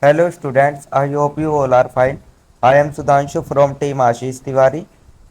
Hello students, I hope you all are fine. I am Sudhanshu from team Ashish Tiwari.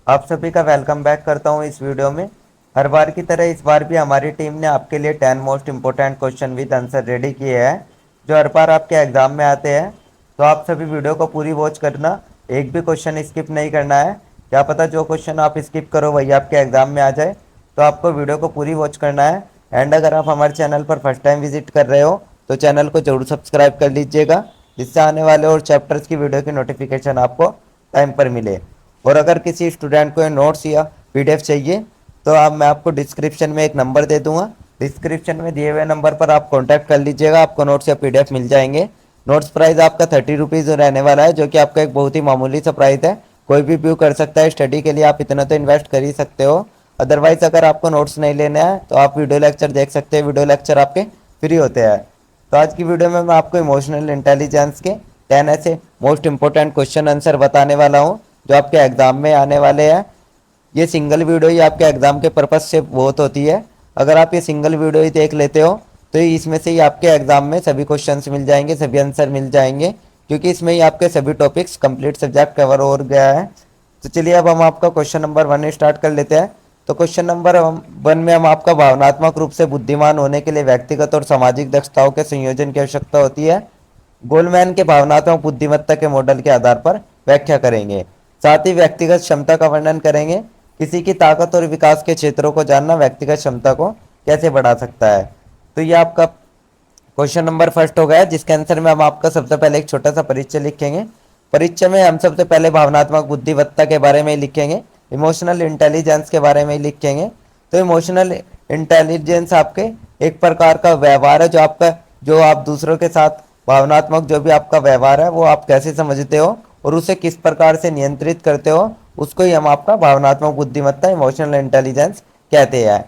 आप सभी का welcome back करता हूं इस वीडियो में। हर बार की तरह इस बार भी हमारी टीम ने आपके लिए 10 most important question with answer ready किए हैं जो हर बार आपके एग्जाम में आते हैं। तो आप सभी वीडियो को पूरी वॉच करना, एक भी क्वेश्चन स्किप नहीं करना है। क्या पता जो क्वेश्चन आप स्किप करो वही आपके एग्जाम में आ जाए, तो आपको वीडियो को पूरी वॉच करना है। एंड अगर आप हमारे चैनल पर फर्स्ट टाइम विजिट कर रहे हो तो चैनल को जरूर सब्सक्राइब कर लीजिएगा, जिससे आने वाले और चैप्टर्स की वीडियो की नोटिफिकेशन आपको टाइम पर मिले। और अगर किसी स्टूडेंट को नोट्स या पीडीएफ चाहिए तो मैं आपको डिस्क्रिप्शन में एक नंबर दे दूंगा। डिस्क्रिप्शन में दिए हुए नंबर पर आप कॉन्टैक्ट कर लीजिएगा, आपको नोट्स या पीडीएफ मिल जाएंगे। नोट्स प्राइस आपका 30 रुपीज़ रहने वाला है, जो कि आपका एक बहुत ही मामूली सा प्राइस है। कोई भी व्यू कर सकता है, स्टडी के लिए आप इतना तो इन्वेस्ट कर ही सकते हो। अदरवाइज अगर आपको नोट्स नहीं लेना है तो आप वीडियो लेक्चर देख सकते हैं, वीडियो लेक्चर आपके फ्री होते हैं। तो आज की वीडियो में मैं आपको इमोशनल इंटेलिजेंस के 10 ऐसे मोस्ट इंपॉर्टेंट क्वेश्चन आंसर बताने वाला हूं जो आपके एग्जाम में आने वाले हैं। ये सिंगल वीडियो ही आपके एग्जाम के पर्पज से बहुत होती है। अगर आप ये सिंगल वीडियो ही देख लेते हो तो इसमें से ही आपके एग्जाम में सभी क्वेश्चंस मिल जाएंगे, सभी आंसर मिल जाएंगे, क्योंकि इसमें ही आपके सभी टॉपिक्स कंप्लीट सब्जेक्ट कवर हो गया है। तो चलिए अब हम आपका क्वेश्चन नंबर 1 स्टार्ट कर लेते हैं। तो क्वेश्चन नंबर 1 में हम आपका भावनात्मक रूप से बुद्धिमान होने के लिए व्यक्तिगत और सामाजिक दक्षताओं के संयोजन की आवश्यकता होती है। गोलमैन के भावनात्मक बुद्धिमत्ता के मॉडल के आधार पर व्याख्या करेंगे। साथ ही व्यक्तिगत क्षमता का वर्णन करेंगे। किसी की ताकत और विकास के क्षेत्रों को जानना व्यक्तिगत क्षमता को कैसे बढ़ा सकता है। तो ये आपका क्वेश्चन नंबर फर्स्ट हो गया, जिसके आंसर में हम आपका सबसे पहले एक छोटा सा परिचय लिखेंगे। परिचय में हम सबसे पहले भावनात्मक बुद्धिमत्ता के बारे में ही लिखेंगे, इमोशनल इंटेलिजेंस के बारे में ही लिखेंगे। तो इमोशनल इंटेलिजेंस आपके एक प्रकार का व्यवहार है, जो आप दूसरों के साथ भावनात्मक जो भी आपका व्यवहार है वो आप कैसे समझते हो और उसे किस प्रकार से नियंत्रित करते हो, उसको ही हम आपका भावनात्मक बुद्धिमत्ता इमोशनल इंटेलिजेंस कहते हैं।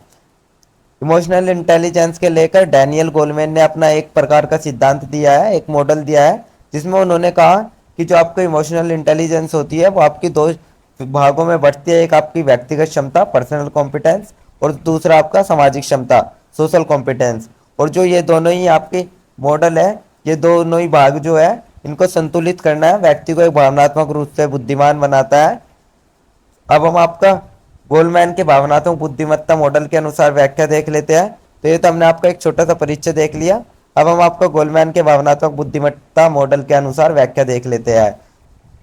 इमोशनल इंटेलिजेंस के लेकर डैनियल गोलमैन ने अपना एक प्रकार का सिद्धांत दिया है, एक मॉडल दिया है, जिसमें उन्होंने कहा कि जो आपको इमोशनल इंटेलिजेंस होती है वो आपकी दो भागों में बढ़ती है। एक आपकी व्यक्तिगत क्षमता पर्सनल कॉम्पिटेंस और दूसरा आपका सामाजिक क्षमता सोशल कॉम्पिटेंस। और जो ये दोनों ही आपके मॉडल है, ये दोनों ही भाग जो है इनको संतुलित करना है, व्यक्ति को एक भावनात्मक रूप से बुद्धिमान बनाता है। अब हम आपका गोलमैन के भावनात्मक बुद्धिमत्ता मॉडल के अनुसार व्याख्या देख लेते हैं। तो ये तो हमने आपका एक छोटा सा परिचय देख लिया। अब हम आपका गोलमैन के भावनात्मक बुद्धिमत्ता मॉडल के अनुसार व्याख्या देख लेते हैं।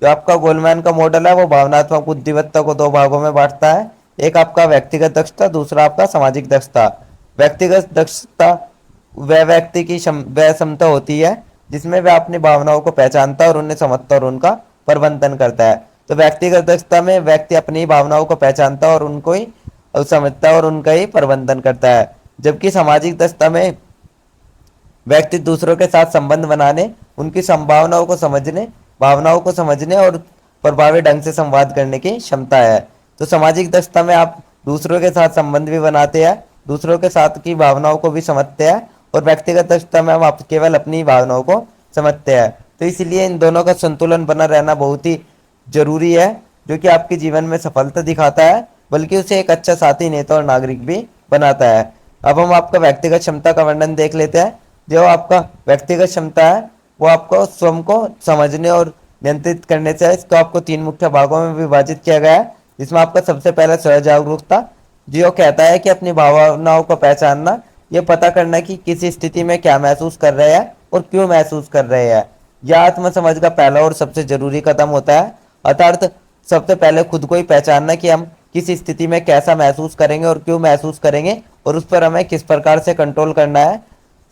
जो आपका गोलमैन का मॉडल है वो भावनात्मक बुद्धिमत्ता को दो भागों में बांटता है। एक आपका व्यक्तिगत दक्षता, दूसरा आपका सामाजिक दक्षता। व्यक्तिगत दक्षता वह व्यक्ति की वह क्षमता होती है जिसमें वह अपनी भावनाओं को पहचानता है और उन्हें समझता और उनका प्रबंधन करता है। तो व्यक्तिगत दक्षता में व्यक्ति अपनी भावनाओं को पहचानता है और उनको ही समझता है और उनका ही प्रबंधन करता है। जबकि सामाजिक दक्षता में व्यक्ति दूसरों के साथ संबंध बनाने, उनकी संभावनाओं को समझने, भावनाओं को समझने और प्रभावी ढंग से संवाद करने की क्षमता है। तो सामाजिक दक्षता में आप दूसरों के साथ संबंध भी बनाते हैं, दूसरों के साथ की भावनाओं को भी समझते हैं, और व्यक्तिगत दक्षता में आप केवल अपनी भावनाओं को समझते हैं। तो इसलिए इन दोनों का संतुलन बना रहना बहुत ही जरूरी है, जो कि आपके जीवन में सफलता दिखाता है, बल्कि उसे एक अच्छा साथी, नेता और नागरिक भी बनाता है। अब हम आपका व्यक्तिगत क्षमता का वर्णन देख लेते हैं। जो आपका व्यक्तिगत क्षमता है वो आपको स्वयं को समझने और नियंत्रित करने से है। इसको आपको 3 मुख्य भागों में विभाजित किया गया है, जिसमें आपका सबसे पहला स्व जागरूकता, जो कहता है कि अपनी भावनाओं को पहचानना, ये पता करना कि किसी स्थिति में क्या महसूस कर रहे हैं और क्यों महसूस कर रहे हैं। यह आत्म समझ का पहला और सबसे जरूरी कदम होता है। अर्थात सबसे पहले खुद को ही पहचानना कि हम किस स्थिति में कैसा महसूस करेंगे और क्यों महसूस करेंगे और उस पर हमें किस प्रकार से कंट्रोल करना है।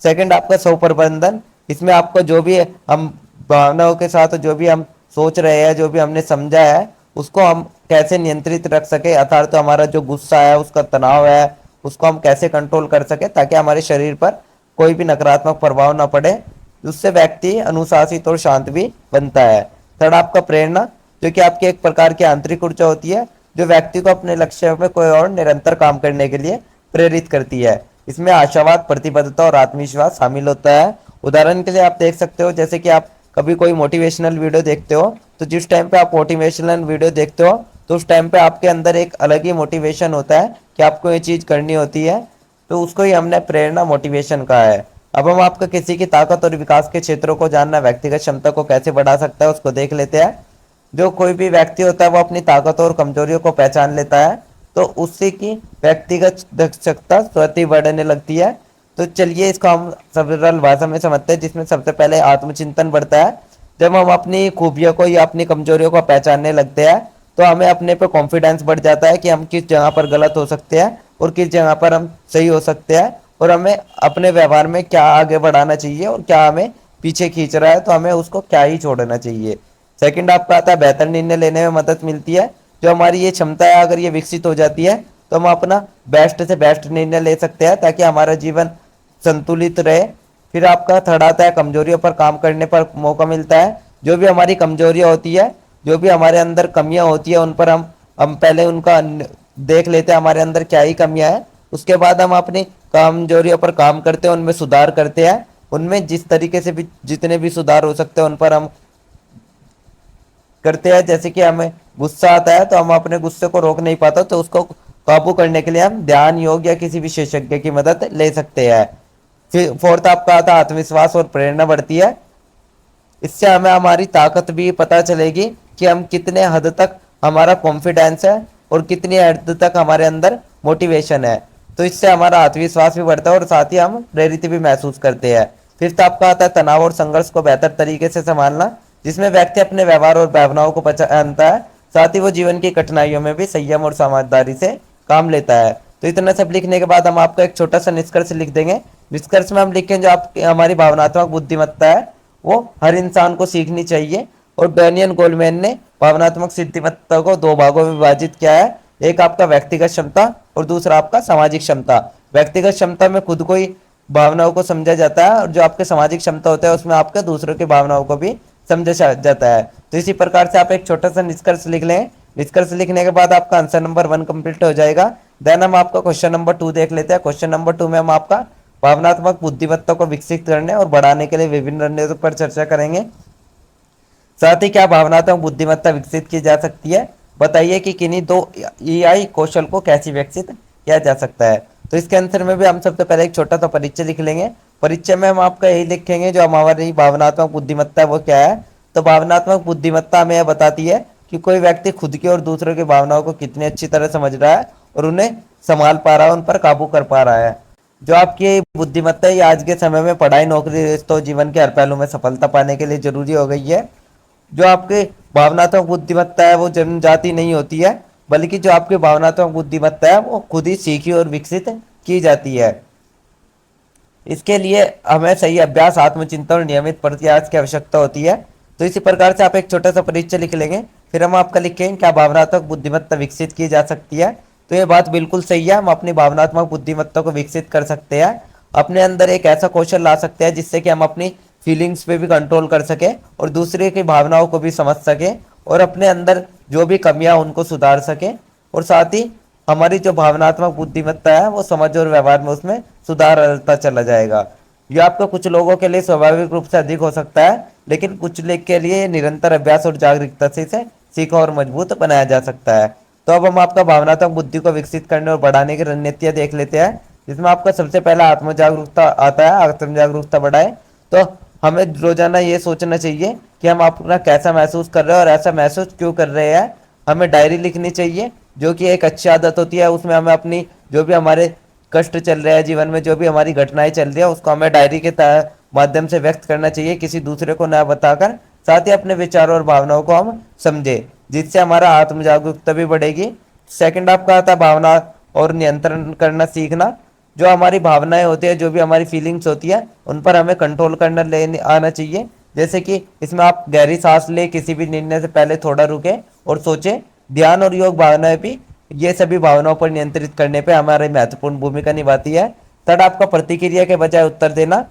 सेकंड आपका स्व प्रबंधन, इसमें आपको जो भी हम भावनाओं के साथ जो भी हम सोच रहे हैं, जो भी हमने समझा है, उसको हम कैसे नियंत्रित रख सके। अर्थात तो हमारा जो गुस्सा है, उसका तनाव है, उसको हम कैसे कंट्रोल कर सके ताकि हमारे शरीर पर कोई भी नकारात्मक प्रभाव ना पड़े। उससे व्यक्ति अनुशासित और शांत भी बनता है। थर्ड आपका प्रेरणा, जो कि आपकी एक प्रकार की आंतरिक ऊर्जा होती है, जो व्यक्ति को अपने लक्ष्य में कोई और निरंतर काम करने के लिए प्रेरित करती है। इसमें आशावाद, प्रतिबद्धता और आत्मविश्वास शामिल होता है। उदाहरण के लिए आप देख सकते हो, जैसे कि आप कभी कोई मोटिवेशनल वीडियो देखते हो, तो जिस टाइम पे आप मोटिवेशनल वीडियो देखते हो तो उस टाइम पे आपके अंदर एक अलग ही मोटिवेशन होता है कि आपको ये चीज़ करनी होती है। तो उसको ही हमने प्रेरणा मोटिवेशन कहा है। अब हम आपका किसी की ताकत और विकास के क्षेत्रों को जानना व्यक्तिगत क्षमता को कैसे बढ़ा सकता है उसको देख लेते हैं। जो कोई भी व्यक्ति होता है वो अपनी ताकतों और कमजोरियों को पहचान लेता है तो उससे की व्यक्तिगत दक्षता स्वतः ही बढ़ने लगती है। तो चलिए इसको हम सरल भाषा में समझते हैं, जिसमें सबसे पहले आत्मचिंतन बढ़ता है। जब हम अपनी खूबियों को या अपनी कमजोरियों को पहचानने लगते हैं तो हमें अपने पे कॉन्फिडेंस बढ़ जाता है कि हम किस जगह पर गलत हो सकते हैं और किस जगह पर हम सही हो सकते हैं, और हमें अपने व्यवहार में क्या आगे बढ़ाना चाहिए और क्या हमें पीछे खींच रहा है तो हमें उसको क्या ही छोड़ना चाहिए। सेकंड आपका आता है बेहतर निर्णय लेने में मदद मिलती है। जो हमारी ये क्षमता है अगर ये विकसित हो जाती है तो हम अपना बेस्ट से बेस्ट निर्णय ले सकते हैं ताकि हमारा जीवन संतुलित रहे। फिर आपका थर्ड आता है कमजोरियों पर काम करने पर मौका मिलता है। जो भी हमारी कमजोरियां होती है, जो भी हमारे अंदर कमियां होती है, उन पर हम पहले उनका देख लेते हैं हमारे अंदर क्या ही कमियां है। उसके बाद हम अपनी कमजोरियों पर काम करते हैं, उनमें सुधार करते हैं। उनमें जिस तरीके से भी जितने भी सुधार हो सकते हैं उन पर हम करते हैं। जैसे कि हमें गुस्सा आता है तो हम अपने गुस्से को रोक नहीं पाते तो उसको काबू करने के लिए हम ध्यान, योग या किसी विशेषज्ञ की मदद ले सकते हैं। फिर फोर्थ आपका आता है आत्मविश्वास और प्रेरणा बढ़ती है। इससे हमें हमारी ताकत भी पता चलेगी कि हम कितने हद तक हमारा कॉन्फिडेंस है और कितनी हद तक हमारे अंदर मोटिवेशन है। तो इससे हमारा आत्मविश्वास भी बढ़ता है और साथ ही हम प्रेरित भी महसूस करते हैं। फिफ्थ आपका आता है तनाव और संघर्ष को बेहतर तरीके से संभालना, जिसमें व्यक्ति अपने व्यवहार और भावनाओं को पहचानता है, साथ ही वो जीवन की कठिनाइयों में भी संयम और समझदारी से काम लेता है। तो इतना सब लिखने के बाद हम आपका एक छोटा सा निष्कर्ष लिख देंगे। निष्कर्ष में हम लिखेंगे जो आप हमारी भावनात्मक बुद्धिमत्ता है वो हर इंसान को सीखनी चाहिए। और डैनियल गोलमैन ने भावनात्मक बुद्धिमत्ता को दो भागों में विभाजित किया है, एक आपका व्यक्तिगत क्षमता और दूसरा आपका सामाजिक क्षमता। व्यक्तिगत क्षमता में खुद को ही भावनाओं को समझा जाता है और जो आपके सामाजिक क्षमता होता है उसमें आपके दूसरों की भावनाओं को भी समझा जाता है। तो इसी प्रकार से आप एक छोटा सा निष्कर्ष लिख लें। निष्कर्ष लिखने के बाद आपका आंसर नंबर 1 कंप्लीट हो जाएगा। देन हम आपका क्वेश्चन नंबर 2 देख लेते हैं। क्वेश्चन नंबर 2 में हम आपका भावनात्मक बुद्धिमत्ता को विकसित करने और बढ़ाने के लिए विभिन्न रणनीतियों पर चर्चा करेंगे। साथ ही क्या भावनात्मक बुद्धिमत्ता विकसित की जा सकती है, बताइए कि किन्हीं दो ईआई कौशल को कैसे विकसित किया जा सकता है। तो इसके आंसर में भी हम सबसे पहले एक छोटा सा परिचय लिख लेंगे। परिचय में हम आपका यही लिखेंगे जो हमारी भावनात्मक बुद्धिमत्ता है वो क्या है। तो भावनात्मक बुद्धिमत्ता हमें यह बताती है कि कोई व्यक्ति खुद की और दूसरों की भावनाओं को कितनी अच्छी तरह समझ रहा है और उन्हें संभाल पा रहा है, उन पर काबू कर पा रहा है। जो आपकी बुद्धिमत्ता है ये आज के समय में पढ़ाई, नौकरी, रिश्तों, जीवन के हर पहलू में सफलता पाने के लिए जरूरी हो गई है। जो आपके भावनात्मक बुद्धिमत्ता है वो जन्मजाति नहीं होती है, बल्कि जो आपकी भावनात्मक बुद्धिमत्ता है वो खुद ही सीखी और विकसित की जाती है। इसके लिए हमें सही अभ्यास, आत्मचिंतन और नियमित प्रयास की आवश्यकता होती है। तो इसी प्रकार से आप एक छोटा सा परिचय लिख लेंगे। फिर हम आपका लिखेंगे क्या भावनात्मक बुद्धिमत्ता विकसित की जा सकती है। तो ये बात बिल्कुल सही है, हम अपनी भावनात्मक बुद्धिमत्ता को विकसित कर सकते हैं। अपने अंदर एक ऐसा कौशल ला सकते हैं जिससे कि हम अपनी फीलिंग्स पे भी कंट्रोल कर सके और दूसरे की भावनाओं को भी समझ सके और अपने अंदर जो भी कमियां उनको सुधार सके, और साथ ही हमारी जो भावनात्मक बुद्धिमत्ता है वो समझ और व्यवहार में उसमें सुधार आता चला जाएगा। ये आपको कुछ लोगों के लिए स्वाभाविक रूप से अधिक हो सकता है, लेकिन कुछ लोग के लिए निरंतर अभ्यास और जागरूकता से इसे सीखा और मजबूत बनाया जा सकता है। तो अब हम आपका भावनात्मक बुद्धि को विकसित करने और बढ़ाने की रणनीतियां देख लेते हैं, जिसमें आपका सबसे पहला आत्म जागरूकता आता है। आत्म जागरूकता बढ़ाए तो हमें रोजाना ये सोचना चाहिए कि हम अपना कैसा महसूस कर रहे हैं और ऐसा महसूस क्यों कर रहे हैं। हमें डायरी लिखनी चाहिए जो कि एक अच्छी आदत होती है। उसमें हमें अपनी जो भी हमारे कष्ट चल रहे हैं जीवन में, जो भी हमारी घटनाएं चल रही है, उसको हमें डायरी के माध्यम से व्यक्त करना चाहिए, किसी दूसरे को न बताकर। साथ ही अपने विचारों और भावनाओं को हम समझे, जिससे हमारा आत्म जागरूकता भी बढ़ेगी। सेकंड आपका आता है भावना और नियंत्रण करना सीखना। जो हमारी भावनाएं होती है, जो भी हमारी फीलिंग्स होती है, उन पर हमें कंट्रोल करना लेने आना चाहिए। जैसे कि इसमें आप गहरी सांस ले, किसी भी निर्णय से पहले थोड़ा रुके और सोचे। ध्यान और योग भावनाएं भी ये सभी भावनाओं पर नियंत्रित करने पे हमारी महत्वपूर्ण भूमिका निभाती है। थर्ड आपका प्रतिक्रिया के बजाय उत्तर देना।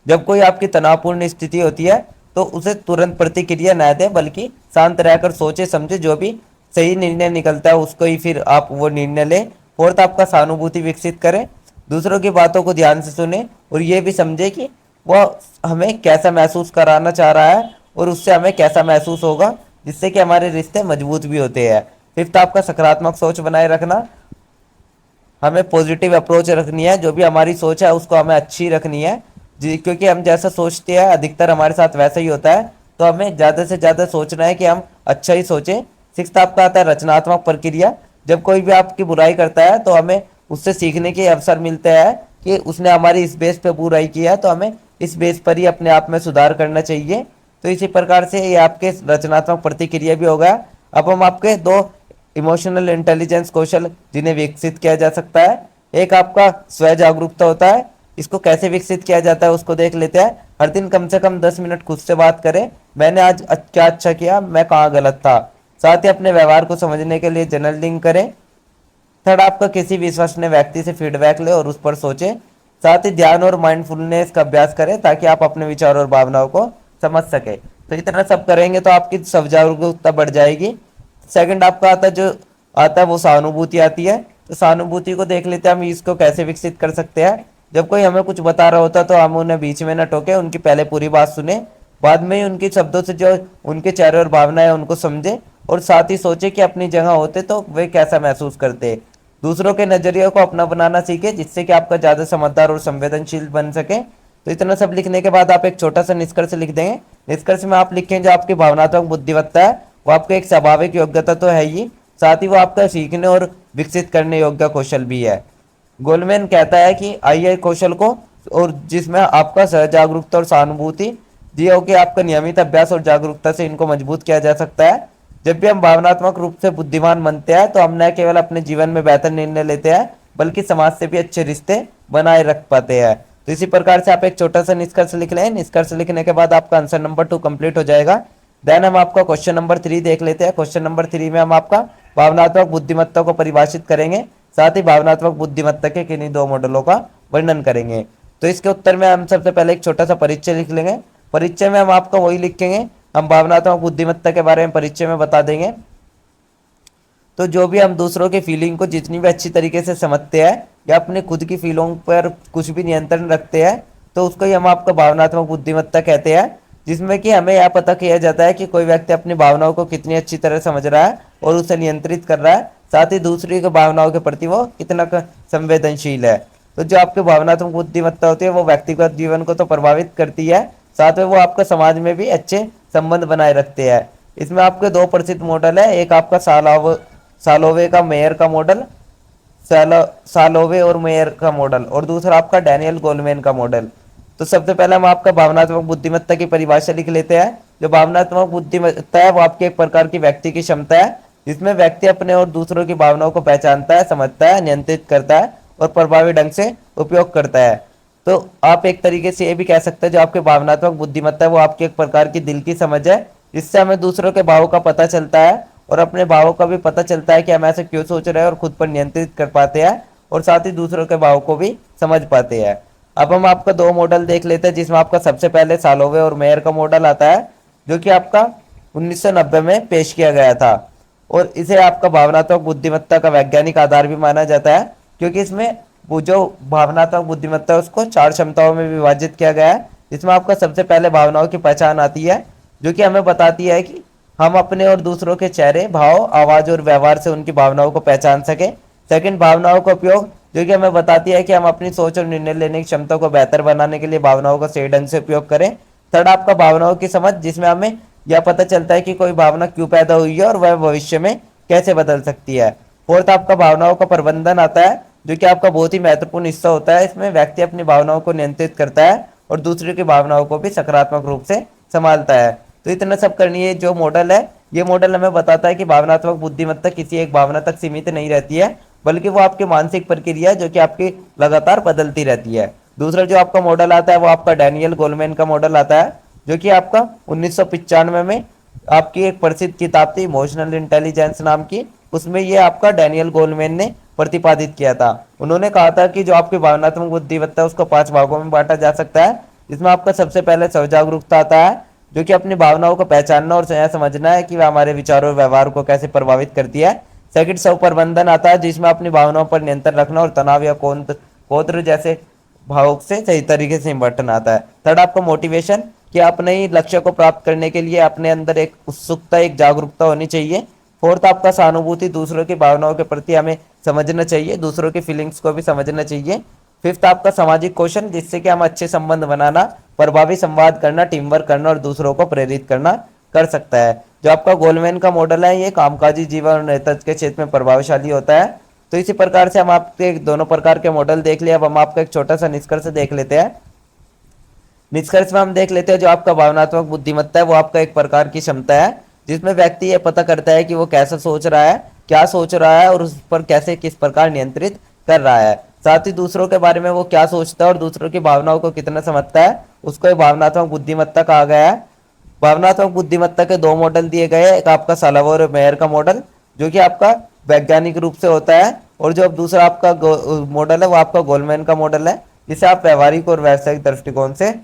जब कोई आपकी तनावपूर्ण स्थिति होती है तो उसे तुरंत प्रतिक्रिया न दें, बल्कि शांत रहकर सोचे समझे, जो भी सही निर्णय निकलता है उसको ही फिर आप वो निर्णय लें। फोर्थ आपका सहानुभूति विकसित करें। दूसरों की बातों को ध्यान से सुने और ये भी समझे कि वह हमें कैसा महसूस कराना चाह रहा है और उससे हमें कैसा महसूस होगा, जिससे कि हमारे रिश्ते मजबूत भी होते हैं। फिफ्थ आपका सकारात्मक सोच बनाए रखना। हमें पॉजिटिव अप्रोच रखनी है, जो भी हमारी सोच है उसको हमें अच्छी रखनी है जी, क्योंकि हम जैसा सोचते हैं अधिकतर हमारे साथ वैसा ही होता है। तो हमें ज़्यादा से ज़्यादा सोचना है कि हम अच्छा ही सोचें। सिक्स्थ आपका आता है रचनात्मक प्रक्रिया। जब कोई भी आपकी बुराई करता है तो हमें उससे सीखने के अवसर मिलते हैं कि उसने हमारी इस बेस पे बुराई किया है, तो हमें इस बेस पर ही अपने आप में सुधार करना चाहिए। तो इसी प्रकार से ये आपके रचनात्मक प्रतिक्रिया भी होगा। अब हम आपके दो इमोशनल इंटेलिजेंस कौशल जिन्हें विकसित किया जा सकता है। एक आपका स्व जागरूकता होता है, इसको कैसे विकसित किया जाता है उसको देख लेते हैं। हर दिन कम से कम 10 मिनट खुद से बात करें, मैंने आज क्या अच्छा किया, मैं कहाँ गलत था। साथ ही अपने व्यवहार को समझने के लिए जर्नलिंग करें। थर्ड आपका किसी विश्वसनीय व्यक्ति से फीडबैक ले और उस पर सोचें। साथ ही ध्यान और माइंडफुलनेस का अभ्यास करें ताकि आप अपने विचार और भावनाओं को समझ सके। तो इतना सब करेंगे तो आपकी सब जागरूकता बढ़ जाएगी। सेकंड आपका आता है वो सहानुभूति आती है। तो सहानुभूति को देख लेते हैं हम इसको कैसे विकसित कर सकते हैं। जब कोई हमें कुछ बता रहा होता है तो हम उन्हें बीच में न टोके, उनकी पहले पूरी बात सुने, बाद में ही उनके शब्दों से जो उनके चेहरे और भावनाएं उनको समझे और साथ ही सोचे कि अपनी जगह होते तो वे कैसा महसूस करते। दूसरों के नजरिए को अपना बनाना सीखे, जिससे कि आपका ज्यादा समझदार और संवेदनशील बन सके। तो इतना सब लिखने के बाद आप एक छोटा सा निष्कर्ष लिख देंगे। निष्कर्ष में आप लिखें जो आपकी भावनात्मक बुद्धिमत्ता है वो आपका एक स्वाभाविक योग्यता तो है ही, साथ ही वो आपका सीखने और विकसित करने योग्य कौशल भी है। गोलमैन कहता है कि आइए कौशल को और जिसमें आपका सहजागरूकता और सहानुभूति दिए कि आपका नियमित अभ्यास और जागरूकता से इनको मजबूत किया जा सकता है। जब भी हम भावनात्मक रूप से बुद्धिमान बनते हैं तो हम न केवल अपने जीवन में बेहतर निर्णय लेते हैं बल्कि समाज से भी अच्छे रिश्ते बनाए रख पाते हैं। तो इसी प्रकार से आप एक छोटा सा निष्कर्ष लिख लें। निष्कर्ष लिखने के बाद आपका आंसर नंबर 2 कंप्लीट हो जाएगा। देन हम आपका क्वेश्चन नंबर 3 देख लेते हैं। क्वेश्चन नंबर 3 में हम आपका भावनात्मक बुद्धिमत्ता को परिभाषित करेंगे, साथ ही भावनात्मक बुद्धिमत्ता के किन्हीं दो मॉडलों का वर्णन करेंगे। तो इसके उत्तर में हम सबसे पहले एक छोटा सा परिचय लिख लेंगे। परिचय में हम आपका वही लिखेंगे, हम भावनात्मक बुद्धिमत्ता के बारे में परिचय में बता देंगे। तो जो भी हम दूसरों के फीलिंग को जितनी भी अच्छी तरीके से समझते हैं या अपने खुद की फीलिंग पर कुछ भी नियंत्रण रखते हैं तो उसको ही हम आपका भावनात्मक बुद्धिमत्ता कहते हैं, जिसमें कि हमें यह पता किया जाता है कि कोई व्यक्ति अपनी भावनाओं को कितनी अच्छी तरह समझ रहा है और उसे नियंत्रित कर रहा है, साथ ही दूसरी की भावनाओं के प्रति वो कितना संवेदनशील है। तो जो आपकी भावनात्मक बुद्धिमत्ता होती है वो व्यक्तिगत जीवन को तो प्रभावित करती है, साथ में वो आपका समाज में भी अच्छे संबंध बनाए रखते हैं। इसमें आपके दो प्रसिद्ध मॉडल है, एक आपका सालोवे का मेयर का मॉडल, सालोवे और मेयर का मॉडल, और दूसरा आपका डैनियल गोलमैन का मॉडल। तो सबसे पहले हम आपका भावनात्मक बुद्धिमत्ता की परिभाषा लिख लेते हैं। जो भावनात्मक बुद्धिमत्ता है वो आपकी एक प्रकार की व्यक्ति की क्षमता है जिसमें व्यक्ति अपने और दूसरों की भावनाओं को पहचानता है, समझता है, नियंत्रित करता है और प्रभावी ढंग से उपयोग करता है। तो आप एक तरीके से ये भी कह सकते हैं जो आपकी भावनात्मक बुद्धिमत्ता है वो आपकी एक प्रकार की दिल की समझ है, जिससे हमें दूसरों के भावों का पता चलता है और अपने भावों का भी पता चलता है कि हम ऐसे क्यों सोच रहे हैं और खुद पर नियंत्रित कर पाते हैं और साथ ही दूसरों के भावों को भी समझ पाते हैं। अब हम आपका दो मॉडल देख लेते हैं, जिसमें आपका सबसे पहले सालोवे और मेयर का मॉडल आता है जो कि आपका 1990 में पेश किया गया था और इसे आपका भावनात्मक बुद्धिमत्ता का वैज्ञानिक आधार भी माना जाता है, क्योंकि इसमें वो जो भावनात्मक बुद्धिमत्ता है उसको 4 क्षमताओं में विभाजित किया गया है। जिसमें आपका सबसे पहले भावनाओं की पहचान आती है जो कि हमें बताती है कि हम अपने और दूसरों के चेहरे, भाव, आवाज और व्यवहार से उनकी भावनाओं को पहचान सके। सेकंड, भावनाओं का उपयोग जो कि हमें बताती है कि हम अपनी सोच और निर्णय लेने की क्षमता को बेहतर बनाने के लिए भावनाओं का सही ढंग से उपयोग करें। थर्ड, आपका भावनाओं की समझ, जिसमें हमें यह पता चलता है कि कोई भावना क्यों पैदा हुई है और वह भविष्य में कैसे बदल सकती है। फोर्थ, आपका भावनाओं का प्रबंधन आता है जो कि आपका बहुत ही महत्वपूर्ण हिस्सा होता है। इसमें व्यक्ति अपनी भावनाओं को नियंत्रित करता है और दूसरे की भावनाओं को भी सकारात्मक रूप से संभालता है। तो इतना सब करनी है जो मॉडल है, ये मॉडल हमें बताता है कि भावनात्मक बुद्धिमत्ता किसी एक भावना तक सीमित नहीं रहती है, बल्कि वो आपकी मानसिक प्रक्रिया है जो कि आपकी लगातार बदलती रहती है। दूसरा जो आपका मॉडल आता है वो आपका डैनियल गोलमैन का मॉडल आता है जो कि आपका 1995 में आपकी एक प्रसिद्ध किताब थी इमोशनल इंटेलिजेंस नाम की, उसमें ये आपका डैनियल गोलमैन ने प्रतिपादित किया था। उन्होंने कहा था कि जो आपकी भावनात्मक बुद्धिमत्ता है उसको 5 भागों में बांटा जा सकता है, जिसमें आपका सबसे पहले स्वजागरूकता आता है जो कि अपनी भावनाओं को पहचानना और यह समझना है कि वह हमारे विचारों और व्यवहार को कैसे प्रभावित करती है। सेकंड, स्व प्रबंधन आता है जिसमें अपनी भावनाओं पर नियंत्रण रखना और तनाव या क्रोध जैसे भावुक से सही तरीके से निपटना आता है। थर्ड, आपका मोटिवेशन, कि अपने ही लक्ष्य को प्राप्त करने के लिए अपने अंदर एक उत्सुकता, एक जागरूकता होनी चाहिए फोर्थ आपका सहानुभूति, दूसरों की भावनाओं के प्रति हमें समझना चाहिए, दूसरों की फीलिंग्स को भी समझना चाहिए। फिफ्थ आपका सामाजिक कौशल, जिससे कि हम अच्छे संबंध बनाना, प्रभावी संवाद करना, टीम वर्क करना और दूसरों को प्रेरित करना कर सकता है। जो आपका गोलमैन का मॉडल है, ये कामकाजी जीवन और नेतृत्व के क्षेत्र में प्रभावशाली होता है। तो इसी प्रकार से हम आपके दोनों प्रकार के मॉडल देख लिए। अब हम आपका एक छोटा सा निष्कर्ष देख लेते हैं। निष्कर्ष में हम देख लेते हैं, जो आपका भावनात्मक बुद्धिमत्ता है वो आपका एक प्रकार की क्षमता है जिसमें व्यक्ति ये पता करता है कि वो कैसा सोच रहा है, क्या सोच रहा है और उस पर कैसे किस प्रकार नियंत्रित कर रहा है। साथ ही दूसरों के बारे में वो क्या सोचता है और दूसरों की भावनाओं को कितना समझता है, उसको एक भावनात्मक बुद्धिमत्ता कहा गया है। भावनात्मक बुद्धिमत्ता के दो मॉडल दिए गए हैं, एक आपका सालावर और मेयर का मॉडल जो कि आपका वैज्ञानिक रूप से होता है, और जो अब दूसरा आपका मॉडल है वो आपका गोलमैन का मॉडल है, जिसे आप व्यवहारिक और व्यावसायिक दृष्टिकोण से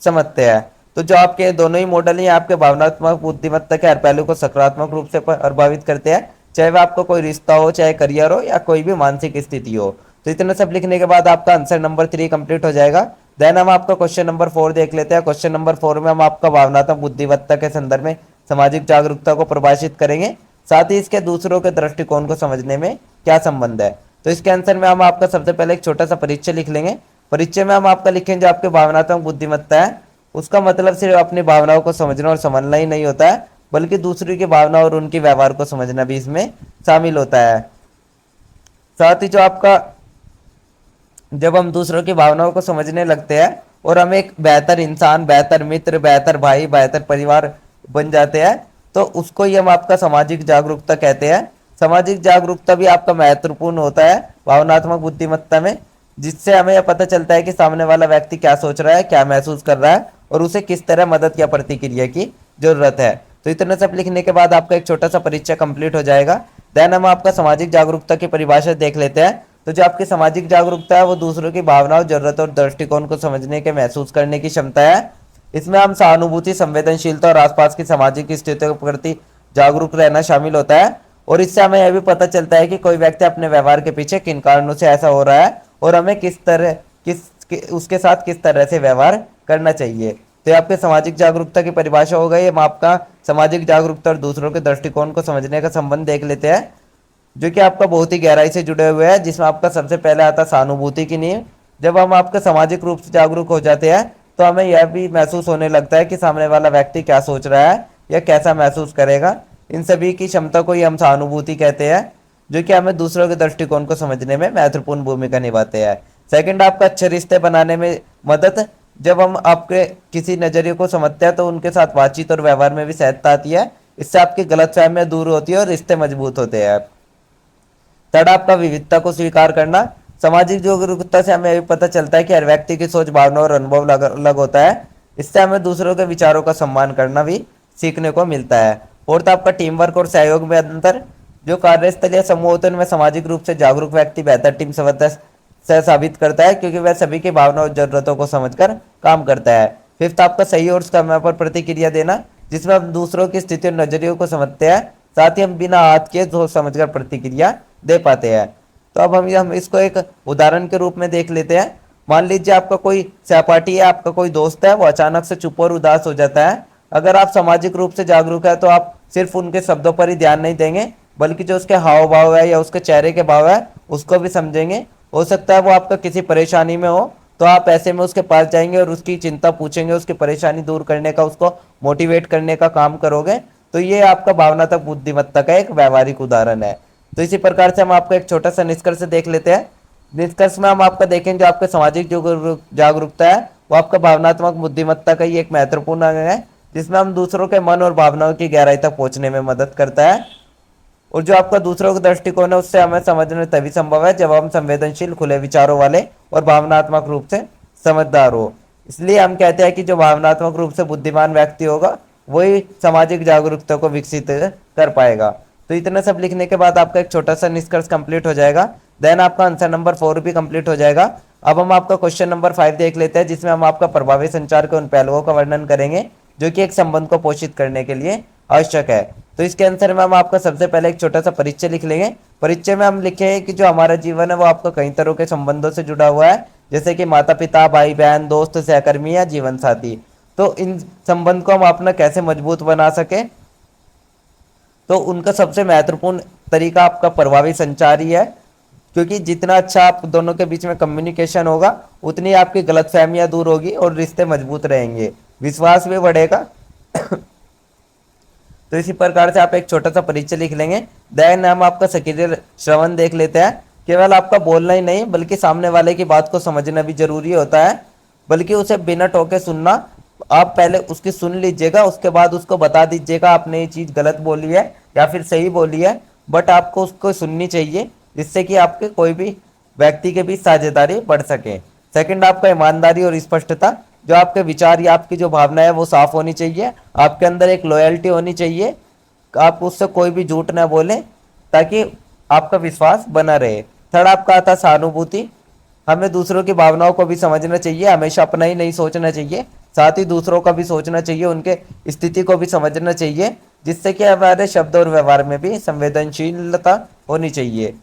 समझते हैं। तो जो आपके दोनों ही मॉडल हैं आपके भावनात्मक बुद्धिमत्ता के हर पहलू को सकारात्मक रूप से प्रभावित करते हैं, चाहे वह आपका कोई रिश्ता हो, चाहे करियर हो या कोई भी मानसिक स्थिति हो। तो इतना सब लिखने के बाद आपका आंसर नंबर 3 कंप्लीट हो जाएगा। देन हम आपका क्वेश्चन नंबर 4 देख लेते हैं। क्वेश्चन नंबर 4 में हम आपका भावनात्मक बुद्धिमत्ता के संदर्भ में सामाजिक जागरूकता को परिभाषित करेंगे, साथ ही इसके दूसरों के दृष्टिकोण को समझने में क्या संबंध है। तो इसके आंसर में हम आपका सबसे पहले एक छोटा सा परिचय लिख लेंगे। परिचय में हम आपका लिखेंगे, जो आपके भावनात्मक बुद्धिमत्ता है उसका मतलब सिर्फ अपनी भावनाओं को समझना और समझना ही नहीं होता है, बल्कि दूसरे की भावना और उनके व्यवहार को समझना भी इसमें शामिल होता है। साथ ही जो आपका जब हम दूसरों की भावनाओं को समझने लगते हैं और हम एक बेहतर इंसान, बेहतर मित्र, बेहतर भाई, बेहतर परिवार बन जाते हैं, तो उसको ही हम आपका सामाजिक जागरूकता कहते हैं। सामाजिक जागरूकता भी आपका महत्वपूर्ण होता है भावनात्मक बुद्धिमत्ता में, जिससे हमें यह पता चलता है कि सामने वाला व्यक्ति क्या सोच रहा है, क्या महसूस कर रहा है और उसे किस तरह मदद या प्रतिक्रिया की जरूरत है। तो इतना सब लिखने के बाद आपका एक छोटा सा परिचय कंप्लीट हो जाएगा। देन हम आपका सामाजिक जागरूकता की परिभाषा देख लेते हैं। तो जो आपकी सामाजिक जागरूकता है वो दूसरों की भावनाओं, जरूरत और दृष्टिकोण को समझने के, महसूस करने की क्षमता है। इसमें हम सहानुभूति, संवेदनशीलता और आसपास की सामाजिक स्थितियों के प्रति जागरूक रहना शामिल होता है, और इससे हमें यह भी पता चलता है कि कोई व्यक्ति अपने व्यवहार के पीछे किन कारणों से ऐसा हो रहा है और हमें उसके साथ किस तरह से व्यवहार करना चाहिए। तो ये आपके सामाजिक जागरूकता की परिभाषा हो गई। हम आपका सामाजिक जागरूकता और दूसरों के दृष्टिकोण को समझने का संबंध देख लेते हैं, जो कि आपका बहुत ही गहराई से जुड़े हुए हैं, जिसमें आपका सबसे पहले आता है सहानुभूति की नींव। जब हम आपका सामाजिक रूप से जागरूक हो जाते हैं तो हमें यह भी महसूस होने लगता है कि सामने वाला व्यक्ति क्या सोच रहा है या कैसा महसूस करेगा। इन सभी की क्षमता को ही हम सहानुभूति कहते हैं, जो कि हमें दूसरों के दृष्टिकोण को समझने में महत्वपूर्ण भूमिका निभाते हैं। सेकंड आपका अच्छे रिश्ते बनाने में मदद। जब हम आपके किसी नजरिए को समझते हैं तो उनके साथ बातचीत और व्यवहार में भी सहजता आती है, इससे आपकी गलतफहमियां दूर होती है और रिश्ते मजबूत होते हैं। थर्ड आपका विविधता को स्वीकार करना। सामाजिक जागरूकता से हमें भी पता चलता है कि हर व्यक्ति की सोच, भावना और अनुभव अलग अलग होता है, इससे हमें दूसरों के विचारों का सम्मान करना भी सीखने को मिलता है। फोर्थ आपका टीम वर्क और सहयोग में अंतर। जो कार्यस्थलीय समूह होते हैं उनमें सामाजिक रूप से जागरूक व्यक्ति बेहतर टीम सदस्य साबित करता है, क्योंकि वह सभी की भावनाओं और जरूरतों को समझकर काम करता है। फिफ्थ आपका सही और समय पर प्रतिक्रिया देना, जिसमें हम दूसरों की स्थिति और नजरियों को समझते हैं, साथ ही हम बिना हाथ के सोच समझकर प्रतिक्रिया दे पाते हैं। तो अब हम इसको एक उदाहरण के रूप में देख लेते हैं। मान लीजिए आपका कोई सहपाठी है, आपका कोई दोस्त है, वो अचानक से चुप और उदास हो जाता है। अगर आप सामाजिक रूप से जागरूक है तो आप सिर्फ उनके शब्दों पर ही ध्यान नहीं देंगे, बल्कि जो उसके हाव भाव है या उसके चेहरे के भाव है उसको भी समझेंगे। हो सकता है वो आपका किसी परेशानी में हो, तो आप ऐसे में उसके पास जाएंगे और उसकी चिंता पूछेंगे, उसकी परेशानी दूर करने का, उसको मोटिवेट करने का काम करोगे। तो ये आपका भावनात्मक बुद्धिमत्ता का एक व्यवहारिक उदाहरण है। तो इसी प्रकार से हम आपका एक छोटा सा निष्कर्ष देख लेते हैं। निष्कर्ष में हम आपका देखेंगे, जो आपका सामाजिक जागरूकता है वो आपका भावनात्मक बुद्धिमत्ता का ही एक महत्वपूर्ण अंग है, जिसमें हम दूसरों के मन और भावनाओं की गहराई तक पहुंचने में मदद करता है। और जो आपका दूसरों का दृष्टिकोण है उससे हमें समझना तभी संभव है जब हम संवेदनशील, खुले विचारों वाले और भावनात्मक रूप से समझदार हो। इसलिए हम कहते हैं कि जो भावनात्मक रूप से बुद्धिमान व्यक्ति होगा वही सामाजिक जागरूकता को विकसित कर पाएगा। तो इतना सब लिखने के बाद आपका एक छोटा सा निष्कर्ष कंप्लीट हो जाएगा। देन आपका आंसर नंबर 4 भी कंप्लीट हो जाएगा। अब हम आपका क्वेश्चन नंबर 5 देख लेते हैं, जिसमें हम आपका प्रभावी संचार के उन पहलुओं का वर्णन करेंगे जो कि एक संबंध को पोषित करने के लिए आवश्यक है। तो इसके आंसर में हम आपका सबसे पहले एक छोटा सा परिचय लिख लेंगे। परिचय में हम लिखे हैं कि जो हमारा जीवन है वो आपका कई तरह के संबंधों से जुड़ा हुआ है, जैसे कि माता पिता, भाई बहन, दोस्त, सहकर्मी या जीवन साथी। तो इन संबंध को हम अपना कैसे मजबूत बना सके, तो उनका सबसे महत्वपूर्ण तरीका आपका प्रभावी संचार ही है, क्योंकि जितना अच्छा आप दोनों के बीच में कम्युनिकेशन होगा उतनी आपकी गलतफहमियां दूर होगी और रिश्ते मजबूत रहेंगे, विश्वास भी बढ़ेगा। तो इसी प्रकार से आप एक छोटा सा परिचय लिख लेंगे। देन हम आपका सक्रिय श्रवण देख लेते हैं। केवल आपका बोलना ही नहीं बल्कि सामने वाले की बात को समझना भी जरूरी होता है, बल्कि उसे बिना टोके सुनना। आप पहले उसकी सुन लीजिएगा, उसके बाद उसको बता दीजिएगा आपने ये चीज गलत बोली है या फिर सही बोली है, बट आपको उसको सुननी चाहिए, जिससे कि आपके कोई भी व्यक्ति के बीच साझेदारी बढ़ सके। सेकंड आपका ईमानदारी और स्पष्टता। जो आपके विचार या आपकी जो भावना है वो साफ होनी चाहिए। आपके अंदर एक लॉयल्टी होनी चाहिए, आप उससे कोई भी झूठ ना बोले ताकि आपका विश्वास बना रहे। थर्ड आपका आता सहानुभूति। हमें दूसरों की भावनाओं को भी समझना चाहिए, हमेशा अपना ही नहीं सोचना चाहिए, साथ ही दूसरों का भी सोचना चाहिए, उनके स्थिति को भी समझना चाहिए, जिससे कि हमारे शब्द और व्यवहार में भी संवेदनशीलता होनी चाहिए।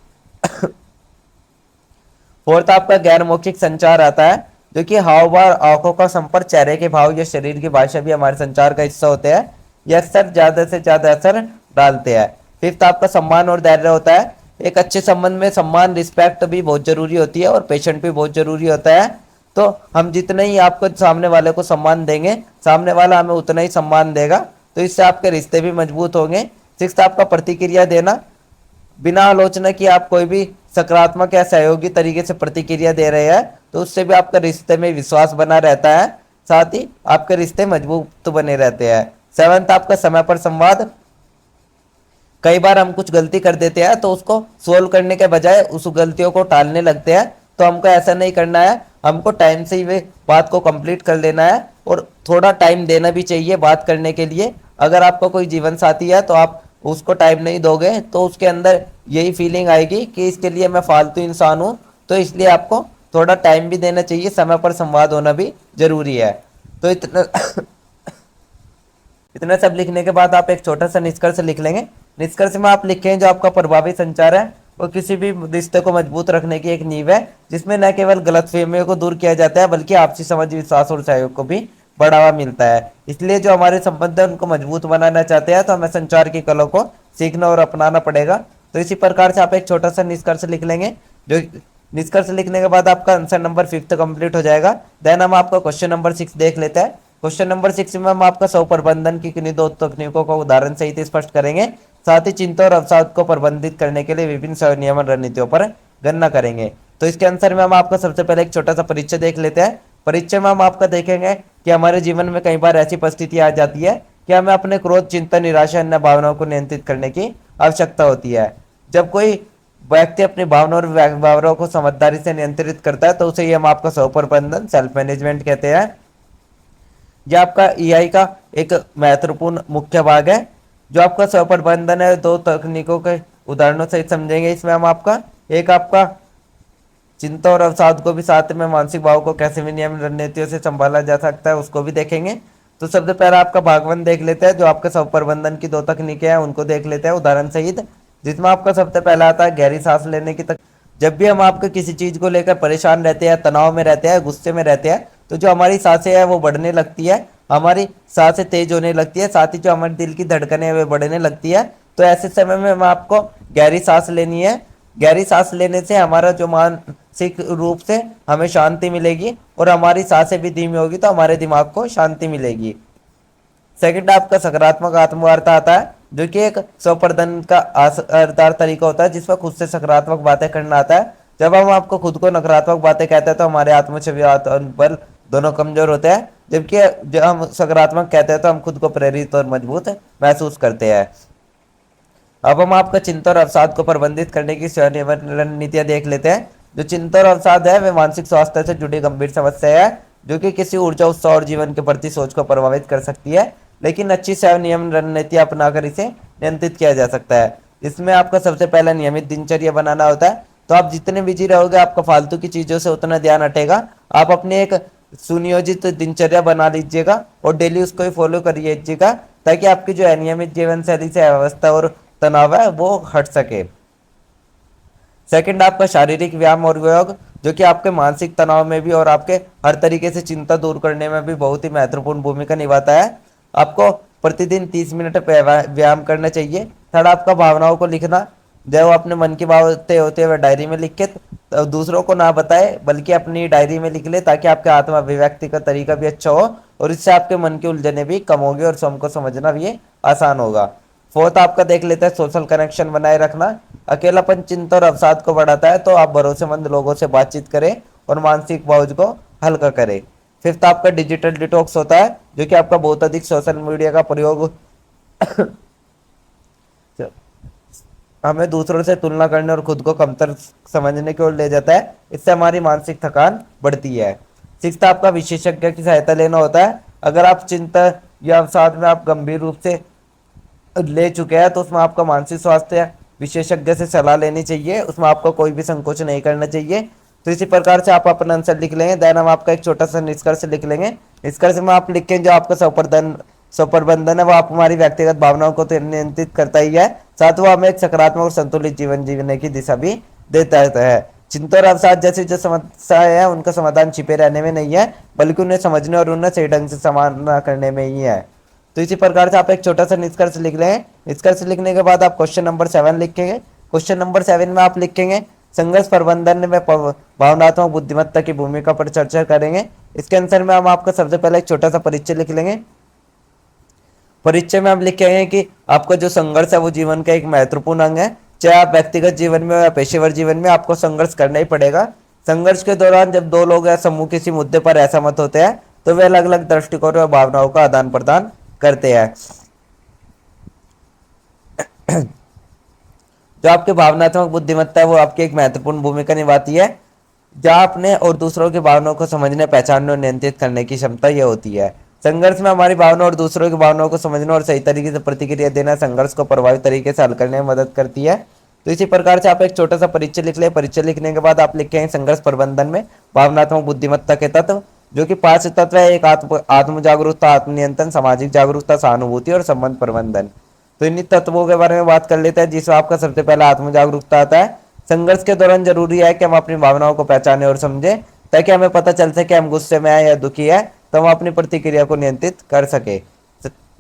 फोर्थ आपका गैर मौखिक संचार आता है, जो कि हाव भाव, आंखों का संपर्क, चेहरे के भाव या शरीर की भाषा भी हमारे संचार का हिस्सा होते हैं। यह अक्सर ज्यादा से ज्यादा असर डालते हैं। फिफ्थ आपका सम्मान और धैर्य होता है। एक अच्छे संबंध में सम्मान, रिस्पेक्ट भी बहुत जरूरी होती है और पेशेंट भी बहुत जरूरी होता है। तो हम जितने ही आपको सामने वाले को सम्मान देंगे, सामने वाला हमें उतना ही सम्मान देगा, तो इससे आपके रिश्ते भी मजबूत होंगे। सिक्स्थ आपका प्रतिक्रिया देना। बिना आलोचना की आप कोई भी सकारात्मक या सहयोगी तरीके से प्रतिक्रिया दे रहे हैं तो उससे भी आपका रिश्ते में विश्वास बना रहता है, साथ ही आपके रिश्ते मजबूत बने रहते हैं। सेवंथ आपका समय पर संवाद। कई बार हम कुछ गलती कर देते हैं तो उसको सोल्व करने के बजाय उस गलतियों को टालने लगते हैं, तो हमको ऐसा नहीं करना है। हमको टाइम से ही वे बात को कंप्लीट कर लेना है और थोड़ा टाइम देना भी चाहिए बात करने के लिए। अगर आपका कोई जीवन साथी है तो आप उसको टाइम नहीं दोगे तो उसके अंदर यही फीलिंग आएगी कि इसके लिए मैं फालतू इंसान हूँ, तो इसलिए आपको थोड़ा टाइम भी देना चाहिए, समय पर संवाद होना भी जरूरी है। तो इतना इतना सब लिखने के बाद आप एक छोटा सा निष्कर्ष लिख लेंगे। निष्कर्ष में आप लिखें जो आपका प्रभावी संचार है वो किसी भी रिश्ते को मजबूत रखने की एक नींव है, जिसमें न केवल गलतफहमियों को दूर किया जाता है बल्कि आपसी समझ, विश्वास और सहयोग को भी बढ़ावा मिलता है। इसलिए जो हमारे संबंध है उनको मजबूत बनाना चाहते हैं तो हमें संचार की कला को सीखना और अपनाना पड़ेगा। तो इसी प्रकार से आप एक छोटा सा निष्कर्ष लिख लेंगे। जो निष्कर्ष लिखने के बाद आपका आंसर नंबर 5 कंप्लीट हो जाएगा। देन हम आपका क्वेश्चन नंबर 6 देख लेते हैं। क्वेश्चन नंबर 6 में हम आपका स्व प्रबंधन की किन्हीं दो तकनीकों को उदाहरण सहित स्पष्ट करेंगे, साथ ही चिंता और अवसाद को प्रबंधित करने के लिए विभिन्न संनियमन रणनीतियों पर गणना करेंगे। तो इसके आंसर में हम आपका सबसे पहले एक छोटा सा परिचय देख लेते हैं। परिचय में हम आपका देखेंगे कि हमारे जीवन में कई बार ऐसी परिस्थिति आ जाती है कि हमें अपने क्रोध, चिंता, निराशा, अन्य भावनाओं को नियंत्रित करने की आवश्यकता होती है। जब कोई व्यक्ति अपनी भावनाओं और व्यवहारों को समझदारी से नियंत्रित करता है तो उसे ये हम आपका स्व प्रबंधन, सेल्फ मैनेजमेंट कहते हैं। यह आपका ईआई का एक महत्वपूर्ण मुख्य भाग है। जो आपका स्व प्रबंधन है दो तकनीकों के उदाहरणों से समझेंगे। इसमें हम आपका एक आपका चिंता और अवसाद को भी, साथ में मानसिक भाव को कैसे विनियमन रणनीतियों से संभाला जा सकता है उसको भी देखेंगे। तो सबसे पहला आपका भाग 1 देख लेते हैं। जो आपके स्व प्रबंधन की 2 तकनीकें हैं उनको देख लेते हैं उदाहरण सहित, जिसमें आपका सबसे पहला आता है गहरी सांस लेने की जब भी हम आपके किसी चीज को लेकर परेशान रहते हैं, तनाव में रहते हैं, गुस्से में रहते हैं, तो जो हमारी सांसें हैं वो बढ़ने लगती है, हमारी सांसें तेज होने लगती है, साथ ही जो हमारे दिल की धड़कनें हैं वो बढ़ने लगती है। तो ऐसे समय में हम आपको गहरी सांस लेनी है। गहरी सांस लेने से हमारा जो मानसिक रूप से हमें शांति मिलेगी और हमारी सांसें भी धीमी होगी तो हमारे दिमाग को शांति मिलेगी। सेकंड आपका सकारात्मक आत्मवार्ता आता है, जो कि एक स्वप्रबंधन का असरदार तरीका होता है जिसमें खुद से सकारात्मक बातें करना आता है। जब हम आपको खुद को नकारात्मक बातें कहते हैं तो हमारे आत्मविश्वास और बल दोनों कमजोर होते हैं, जबकि जब हम सकारात्मक कहते हैं तो हम खुद को प्रेरित और मजबूत महसूस करते हैं। अब हम आपका चिंता और अवसाद को प्रबंधित करने की रणनीतियां देख लेते हैं। जो चिंता और अवसाद है वे मानसिक स्वास्थ्य से जुड़ी गंभीर समस्या है, जो कि किसी ऊर्जा, उत्साह और जीवन के प्रति सोच को प्रभावित कर सकती है, लेकिन अच्छी सेव नियम रणनीतियां अपनाकर इसे नियंत्रित किया जा सकता है। इसमें आपका सबसे पहला नियमित दिनचर्या बनाना होता है। तो आप जितने बिजी रहोगे आपका फालतू की चीजों से उतना ध्यान हटेगा। आप अपनी एक सुनियोजित दिनचर्या बना लीजिएगा और डेली उसको ही फॉलो करिएगा, ताकि आपकी जो अनियमित जीवन शैली से अवस्था और तनाव है वो हट सके। सेकंड आपका शारीरिक व्यायाम और योग, जो कि आपके मानसिक तनाव में भी और आपके हर तरीके से चिंता दूर करने में भी बहुत ही महत्वपूर्ण भूमिका निभाता है। आपको प्रतिदिन 30 मिनट व्यायाम करना चाहिए। थर्ड आपका भावनाओं को लिखना, जो अपने मन की बातें होते हुए डायरी में लिख के तो दूसरों को ना बताए बल्कि अपनी डायरी में लिख ले, ताकि आपके आत्म अभिव्यक्ति का तरीका भी अच्छा हो और इससे आपके मन की उलझने भी कम होगी और स्वयं को समझना भी आसान होगा। फोर्थ आपका देख लेते हैं सोशल कनेक्शन बनाए रखना। अकेलापन चिंता और अवसाद को बढ़ाता है, तो आप भरोसेमंद लोगों से बातचीत करें और मानसिक बोझ को हल्का करें। फिफ्थ आपका डिजिटल डिटॉक्स होता है, जो कि आपका बहुत अधिक सोशल मीडिया का प्रयोग हमें दूसरों से तुलना करने और खुद को कमतर समझने की ओर ले जाता है। इससे हमारी मानसिक थकान बढ़ती है। सिक्स्थ आपका विशेषज्ञ की सहायता लेना होता है। अगर आप चिंता या अवसाद में आप गंभीर रूप से ले चुके हैं तो उसमें आपका मानसिक स्वास्थ्य विशेषज्ञ से सलाह लेनी चाहिए, उसमें आपको कोई भी संकोच नहीं करना चाहिए। तो इसी प्रकार से आप अपना आंसर लिख लेंगे। देन हम आपका एक छोटा सा निष्कर्ष लिख लेंगे। निष्कर्ष में आप लिखें जो आपका स्वप्रबंधन है वो आप हमारी व्यक्तिगत भावनाओं को तो नियंत्रित करता ही है, साथ वो हमें एक सकारात्मक और संतुलित जीवन जीने की दिशा भी देता है। चिंता और अवसाद जैसी जो समस्याएं हैं उनका समाधान छिपे रहने में नहीं है, बल्कि उन्हें समझने और उन्हें सही ढंग से सामना करने में ही है। तो इसी प्रकार से आप एक छोटा सा निष्कर्ष लिख लें। निष्कर्ष लिखने के बाद आप क्वेश्चन नंबर 7 लिखेंगे। क्वेश्चन नंबर 7 में आप लिखेंगे संघर्ष प्रबंधन में भावनात्मक बुद्धिमत्ता की भूमिका पर चर्चा करेंगे। इसके आंसर में हम आपका सबसे पहले एक छोटा सा परिचय लिख लेंगे। परिचय में हम लिखेंगे कि आपका जो संघर्ष है वो जीवन का एक महत्वपूर्ण अंग है। चाहे आप व्यक्तिगत जीवन में या पेशेवर जीवन में आपको संघर्ष करना ही पड़ेगा। संघर्ष के दौरान जब दो लोग या समूह किसी मुद्दे पर असहमत होते हैं तो वे अलग अलग दृष्टिकोण और भावनाओं का आदान प्रदान करते हैं। जो आपकी भावनात्मक बुद्धिमत्ता है वो आपकी एक महत्वपूर्ण भूमिका निभाती है, जहां अपने और दूसरों की भावनाओं को समझने, पहचानने और नियंत्रित करने की क्षमता यह होती है। संघर्ष में हमारी भावना और दूसरों की भावनाओं को समझना और सही तरीके से प्रतिक्रिया देना संघर्ष को प्रभावी तरीके से हल करने में मदद करती है। तो इसी प्रकार से आप एक छोटा सा परिचय लिख ले। परिचय लिखने के बाद आप लिखेंगे संघर्ष प्रबंधन में भावनात्मक बुद्धिमत्ता के तत्व, जो कि 5 तत्व है। एक आत्म जागरूकता, आत्मनियंत्रण, सामाजिक जागरूकता, सहानुभूति और संबंध प्रबंधन। तो इन तत्वों के बारे में बात कर लेते हैं, जिसमें आपका सबसे पहला आत्म जागरूकता आता है। संघर्ष के दौरान जरूरी है कि हम अपनी भावनाओं को पहचाने और समझें, ताकि हमें पता चल सके हम गुस्से में है या दुखी है, तो हम अपनी प्रतिक्रिया को नियंत्रित कर सके।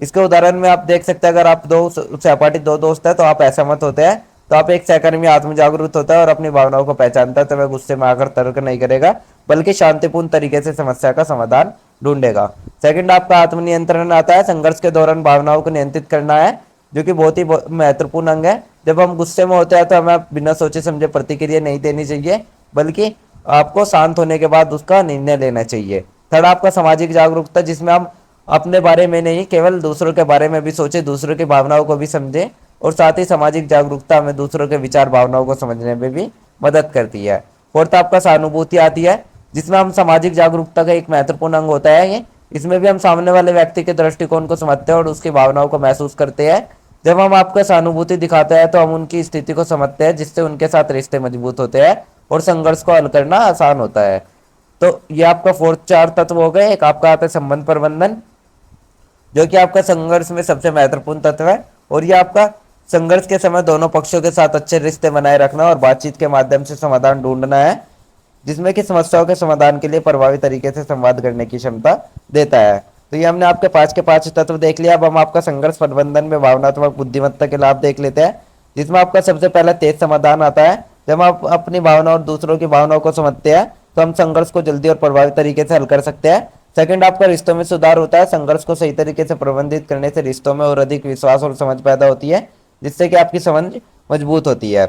इसके उदाहरण में आप देख सकते हैं, अगर आप दो सहपाठी दो दोस्त है तो आप असहमत होते हैं, तो आप एक सहकर्मी आत्म जागरूक होता है और अपनी भावनाओं को पहचानता है, तो वह गुस्से में आकर तर्क नहीं करेगा बल्कि शांतिपूर्ण तरीके से समस्या का समाधान ढूंढेगा। सेकंड आपका आत्मनियंत्रण आता है। संघर्ष के दौरान भावनाओं को नियंत्रित करना है, जो कि बहुत ही महत्वपूर्ण अंग है। जब हम गुस्से में होते हैं तो हमें बिना सोचे समझे प्रतिक्रिया नहीं देनी चाहिए, बल्कि आपको शांत होने के बाद उसका निर्णय लेना चाहिए। थर्ड आपका सामाजिक जागरूकता, जिसमें हम अपने बारे में नहीं केवल दूसरों के बारे में भी सोचे, दूसरों की भावनाओं को भी समझें, और साथ ही सामाजिक जागरूकता हमें दूसरों के विचार भावनाओं को समझने में भी मदद करती है। फोर्थ आपका सहानुभूति आती है, जिसमें हम सामाजिक जागरूकता का एक महत्वपूर्ण अंग होता है ये। इसमें भी हम सामने वाले व्यक्ति के दृष्टिकोण को समझते हैं और उसकी भावनाओं को महसूस करते हैं। जब हम आपको सहानुभूति दिखाते हैं तो हम उनकी स्थिति को समझते हैं, जिससे उनके साथ रिश्ते मजबूत होते हैं और संघर्ष को हल करना आसान होता है। तो ये आपका फोर्थ 4 तत्व हो गए। एक आपका आता है संबंध प्रबंधन, जो कि आपका संघर्ष में सबसे महत्वपूर्ण तत्व है, और ये आपका संघर्ष के समय दोनों पक्षों के साथ अच्छे रिश्ते बनाए रखना और बातचीत के माध्यम से समाधान ढूंढना है, जिसमें कि समस्याओं के समाधान के लिए प्रभावी तरीके से संवाद करने की क्षमता देता है। तो ये हमने आपके 5 के 5 तत्व देख लिया। अब हम आपका संघर्ष प्रबंधन में भावनात्मक बुद्धिमत्ता के लाभ देख लेते हैं, जिसमें आपका सबसे पहला तेज समाधान आता है। जब आप अपनी भावना और दूसरों की भावनाओं को समझते हैं तो हम संघर्ष को जल्दी और प्रभावी तरीके से हल कर सकते हैं। सेकंड आपका रिश्तों में सुधार होता है। संघर्ष को सही तरीके से प्रबंधित करने से रिश्तों में और अधिक विश्वास और समझ पैदा होती है, जिससे कि आपकी समझ मजबूत होती है।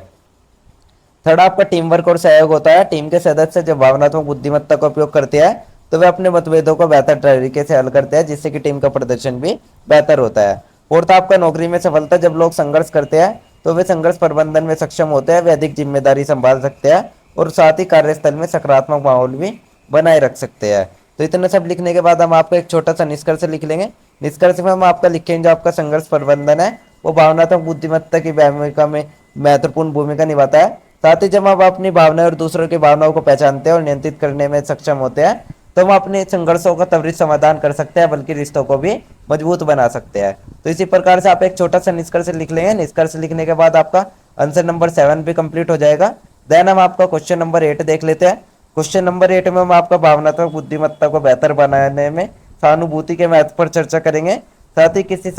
थर्ड आपका टीम वर्क और सहयोग होता है। टीम के सदस्य जब भावनात्मक बुद्धिमत्ता का उपयोग करते हैं तो वे अपने मतभेदों को बेहतर तरीके से हल करते हैं, जिससे कि टीम का प्रदर्शन भी बेहतर होता है। फोर्थ आपका नौकरी में सफलता, जब लोग संघर्ष करते हैं तो वे संघर्ष प्रबंधन में सक्षम होते हैं, वे अधिक जिम्मेदारी संभाल सकते हैं और साथ ही कार्यस्थल में सकारात्मक माहौल भी बनाए रख सकते हैं। तो इतना सब लिखने के बाद हम आपको एक छोटा सा निष्कर्ष लिख लेंगे। निष्कर्ष में हम आपका लिखेंगे जो आपका संघर्ष प्रबंधन है वो भावनात्मक बुद्धिमत्ता की भूमिका में महत्वपूर्ण भूमिका निभाता है। साथ ही जब हम अपनी भावनाएं और दूसरों की भावनाओं को पहचानते हैं और नियंत्रित करने में सक्षम होते हैं तो हम अपने संघर्षों का त्वरित समाधान कर सकते हैं, बल्कि रिश्तों को भी मजबूत बना सकते हैं। तो इसी प्रकार से आप एक छोटा सा निष्कर्ष लिख लेंगे। निष्कर्ष लिखने के बाद आपका आंसर नंबर 7 भी कंप्लीट हो जाएगा। देन हम आपका क्वेश्चन नंबर 8 देख लेते हैं। क्वेश्चन नंबर 8 में हम आपका भावनात्मक बुद्धिमत्ता को बेहतर बनाने में सहानुभूति के महत्व पर चर्चा करेंगे। साथ ही किसी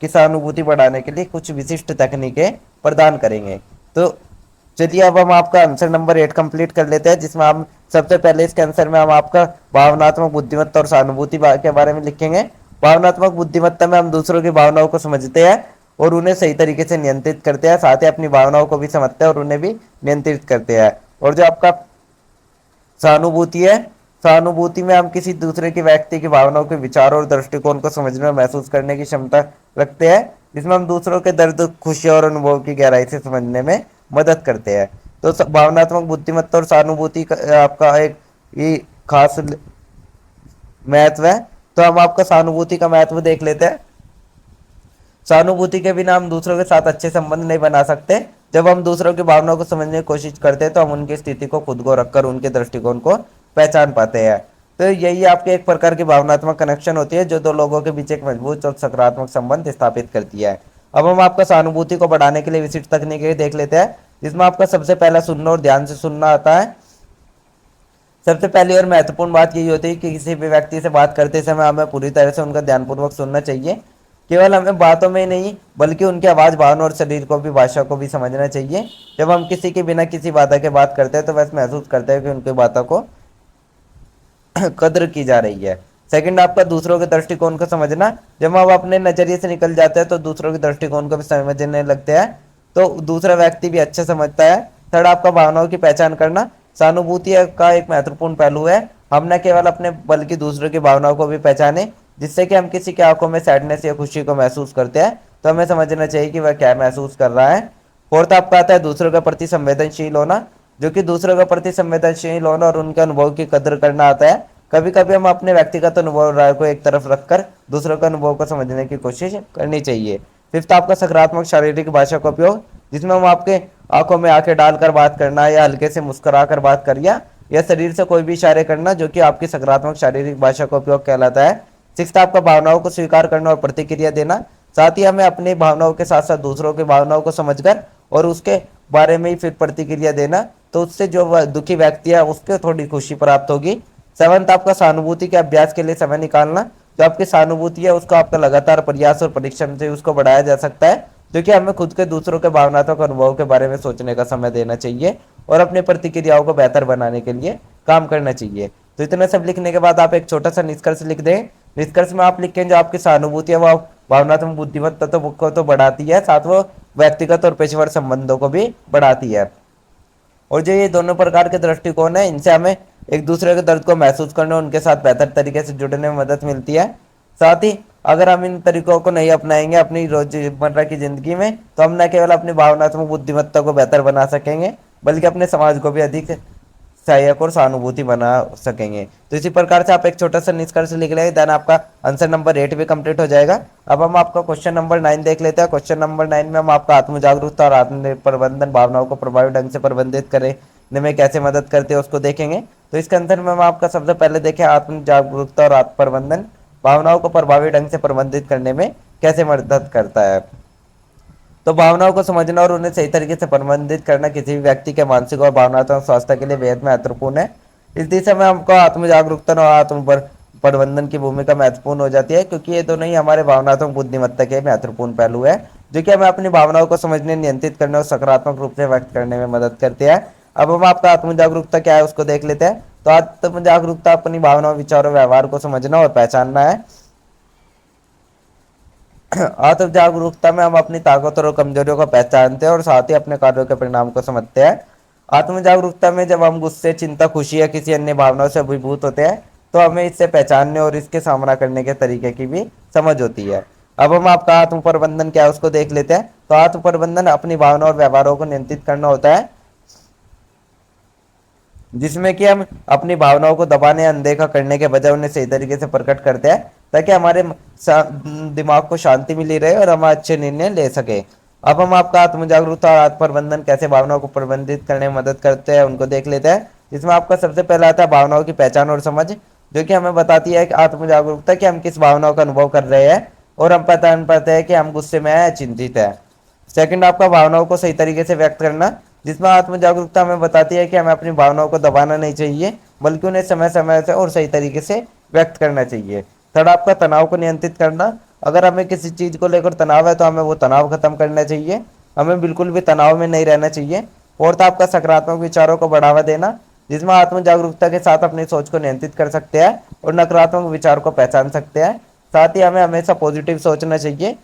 की सहानुभूति बढ़ाने के लिए कुछ विशिष्ट तकनीकें प्रदान करेंगे। तो चलिए अब हम आपका आंसर नंबर 8 कंप्लीट कर लेते हैं, जिसमें हम सबसे पहले इसके आंसर में हम आपका भावनात्मक बुद्धिमत्ता और सहानुभूति के बारे में लिखेंगे। भावनात्मक बुद्धिमत्ता में हम दूसरों की भावनाओं को समझते हैं और उन्हें सही तरीके से नियंत्रित करते हैं, साथ ही अपनी भावनाओं को भी समझते हैं और उन्हें भी नियंत्रित करते हैं। और जो आपका सहानुभूति है, सहानुभूति में हम किसी दूसरे के व्यक्ति की भावनाओं के विचारों और दृष्टिकोण को समझने और महसूस करने की क्षमता रखते हैं, जिसमें हम दूसरों के दर्द, खुशी और अनुभव की गहराई से समझने में मदद करते हैं। तो भावनात्मक बुद्धिमत्ता और सहानुभूति का आपका एक ये खास महत्व है। तो हम आपका सहानुभूति का महत्व देख लेते हैं। सहानुभूति के बिना हम दूसरों के साथ अच्छे संबंध नहीं बना सकते। जब हम दूसरों की भावनाओं को समझने की कोशिश करते हैं तो हम उनकी स्थिति को खुद को रखकर उनके दृष्टिकोण को पहचान पाते हैं। तो यही आपके एक प्रकार की भावनात्मक कनेक्शन होती है जो दो लोगों के बीच एक मजबूत और सकारात्मक संबंध स्थापित करती है। अब हम आपका सहानुभूति को बढ़ाने के लिए विशिष्ट तकनीकें देख लेते हैं, जिसमें आपका सबसे पहला सुनना और ध्यान से सुनना आता है। सबसे पहली और महत्वपूर्ण बात यही होती है कि किसी भी व्यक्ति से बात करते समय हमें पूरी तरह से उनका ध्यानपूर्वक सुनना चाहिए। केवल हमें बातों में ही नहीं बल्कि उनकी आवाज़, भावना और शरीर को भी, भाषा को भी समझना चाहिए। जब हम किसी के बिना किसी बाधा के बात करते हैं तो वैसे महसूस करते हैं कि उनकी बातों को कद्र की जा रही है। सेकंड, आपका दूसरों के दृष्टिकोण को समझना। जब हम अपने नजरिए से निकल जाते हैं तो दूसरों के दृष्टिकोण को भी समझने लगते हैं, तो दूसरा व्यक्ति भी अच्छा समझता है। थर्ड, आपका भावनाओं की पहचान करना। सहानुभूति का एक महत्वपूर्ण पहलू है। हम न केवल अपने बल्कि दूसरों की भावनाओं को भी पहचाने, जिससे कि हम किसी की आंखों में सैडनेस या खुशी को महसूस करते हैं तो हमें समझना चाहिए कि वह क्या महसूस कर रहा है। फोर्थ, आपका आता है दूसरों के प्रति संवेदनशील होना, जो कि दूसरों के प्रति संवेदनशील होना और उनके अनुभव की कदर करना आता है। कभी कभी हम अपने व्यक्तिगत अनुभव राय को एक तरफ रखकर दूसरों के अनुभव को समझने की कोशिश करनी चाहिए। फिफ्थ, आपका सकारात्मक शारीरिक भाषा का उपयोग, जिसमें हम आपके आंखों में आंखें डालकर बात करना या हल्के से मुस्कुराकर बात करिए या शरीर से कोई भी इशारे करना, जो कि आपकी सकारात्मक शारीरिक भाषा का उपयोग कहलाता है। सिक्स्थ, आपका भावनाओं को स्वीकार करना और प्रतिक्रिया देना। साथ ही हमें अपनी भावनाओं के साथ साथ दूसरों की भावनाओं को समझकर और उसके बारे में ही फिर प्रतिक्रिया देना, तो उससे जो दुखी व्यक्ति है उसको थोड़ी खुशी प्राप्त होगी। सेवंथ, आपका सहानुभूति के अभ्यास के लिए समय निकालना। जो आपकी सहानुभूति है उसको आपका लगातार प्रयास और परिश्रम से उसको बढ़ाया जा सकता है, जो कि हमें खुद के दूसरों के भावनात्मक अनुभव के बारे में सोचने का समय देना चाहिए और अपनी प्रतिक्रियाओं को बेहतर बनाने के लिए काम करना चाहिए। तो इतना सब लिखने के बाद आप एक छोटा सा निष्कर्ष लिख दें। निष्कर्ष में आप लिखें जो आपकी सहानुभूति है वो भावनात्मक बुद्धिमत्ता तो बढ़ाती है, साथ वो व्यक्तिगत और पेशेवर संबंधों को भी बढ़ाती है। और जो ये दोनों प्रकार के दृष्टिकोण है, इनसे हमें एक दूसरे के दर्द को महसूस करने और उनके साथ बेहतर तरीके से जुड़ने में मदद मिलती है। साथ ही अगर हम इन तरीकों को नहीं अपनाएंगे अपनी रोजमर्रा की जिंदगी में, तो हम न केवल अपनी भावनात्मक बुद्धिमत्ता को बेहतर बना सकेंगे बल्कि अपने समाज को भी अधिक सहायक और सहानुभूति बना सकेंगे। तो इसी प्रकार से आप एक छोटा सा निष्कर्ष लिख लेंगे, देन आपका आंसर नंबर 8 भी कंप्लीट हो जाएगा। अब हम आपका क्वेश्चन नंबर 9 देख लेते हैं। क्वेश्चन नंबर 9 में हम आपका आत्म जागरूकता और आत्म प्रबंधन भावनाओं को प्रभावी ढंग से प्रबंधित करने में कैसे मदद करते हैं उसको देखेंगे। तो इसके अंदर में हम आपका सबसे पहले देखें आत्म जागरूकता और आत्म प्रबंधन भावनाओं को प्रभावी ढंग से प्रबंधित करने में कैसे मदद करता है। तो भावनाओं को समझना और उन्हें सही तरीके से प्रबंधित करना किसी भी व्यक्ति के मानसिक और भावनात्मक स्वास्थ्य के लिए बेहद महत्वपूर्ण है। इस दिशा में हमको आत्म जागरूकता और आत्म प्रबंधन की भूमिका महत्वपूर्ण हो जाती है, क्योंकि ये दोनों ही हमारे भावनात्मक बुद्धिमत्ता के महत्वपूर्ण पहलू है, जो कि हमें अपनी भावनाओं को समझने, नियंत्रित करने और सकारात्मक रूप से व्यक्त करने में मदद करते हैं। अब हम आपका आत्म जागरूकता क्या है उसको देख लेते हैं। तो आत्म जागरूकता अपनी भावनाओं, विचारों, व्यवहार को समझना और पहचानना है। आत्म जागरूकता में हम अपनी ताकतों और कमजोरियों को पहचानते हैं और साथ ही अपने कार्यों के परिणाम को समझते हैं। आत्म जागरूकता में जब हम गुस्से, चिंता, खुशी या किसी अन्य भावनाओं से अभिभूत होते हैं तो हमें इससे पहचानने और इसके सामना करने के तरीके की भी समझ होती है। अब हम आपका आत्म प्रबंधन क्या है उसको देख लेते हैं। तो आत्म प्रबंधन अपनी भावनाओं और व्यवहारों को नियंत्रित करना होता है, जिसमें कि हम अपनी भावनाओं को दबाने या अनदेखा करने के बजाय उन्हें सही तरीके से प्रकट करते हैं, ताकि हमारे दिमाग को शांति मिली रहे और हम अच्छे निर्णय ले सके। अब हम आपका आत्म जागरूकता और आत्म प्रबंधन कैसे भावनाओं को प्रबंधित करने में मदद करते हैं उनको देख लेते हैं। जिसमें आपका सबसे पहला आता है भावनाओं की पहचान और समझ, जो कि हमें बताती है कि आत्म जागरूकता कि हम किस भावनाओं का अनुभव कर रहे हैं और हम पहचान पाते हैं कि हम गुस्से में हैं या चिंतित है। सेकंड, आपका भावनाओं को सही तरीके से व्यक्त करना, जिसमें आत्म जागरूकता हमें बताती है कि हमें अपनी भावनाओं को दबाना नहीं चाहिए बल्कि उन्हें समय समय से और सही तरीके से व्यक्त करना चाहिए। थर्ड, आपका तनाव को नियंत्रित करना, अगर हमें किसी चीज़ को लेकर तनाव है तो हमें वो तनाव खत्म करना चाहिए, हमें बिल्कुल भी तनाव में नहीं रहना चाहिए। फोर्थ, आपका सकारात्मक विचारों को बढ़ावा देना, जिसमें आत्म जागरूकता के साथ अपनी सोच को नियंत्रित कर सकते हैं और नकारात्मक विचार को पहचान सकते हैं। साथ ही हमें हमेशा पॉजिटिव सोचना चाहिए।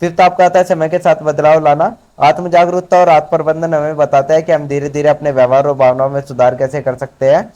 फिफ्थ आपका आता है समय के साथ बदलाव लाना। आत्म जागरूकता और आत्म प्रबंधन हमें बताता है कि हम धीरे धीरे अपने व्यवहार और भावनाओं में सुधार कैसे कर सकते हैं।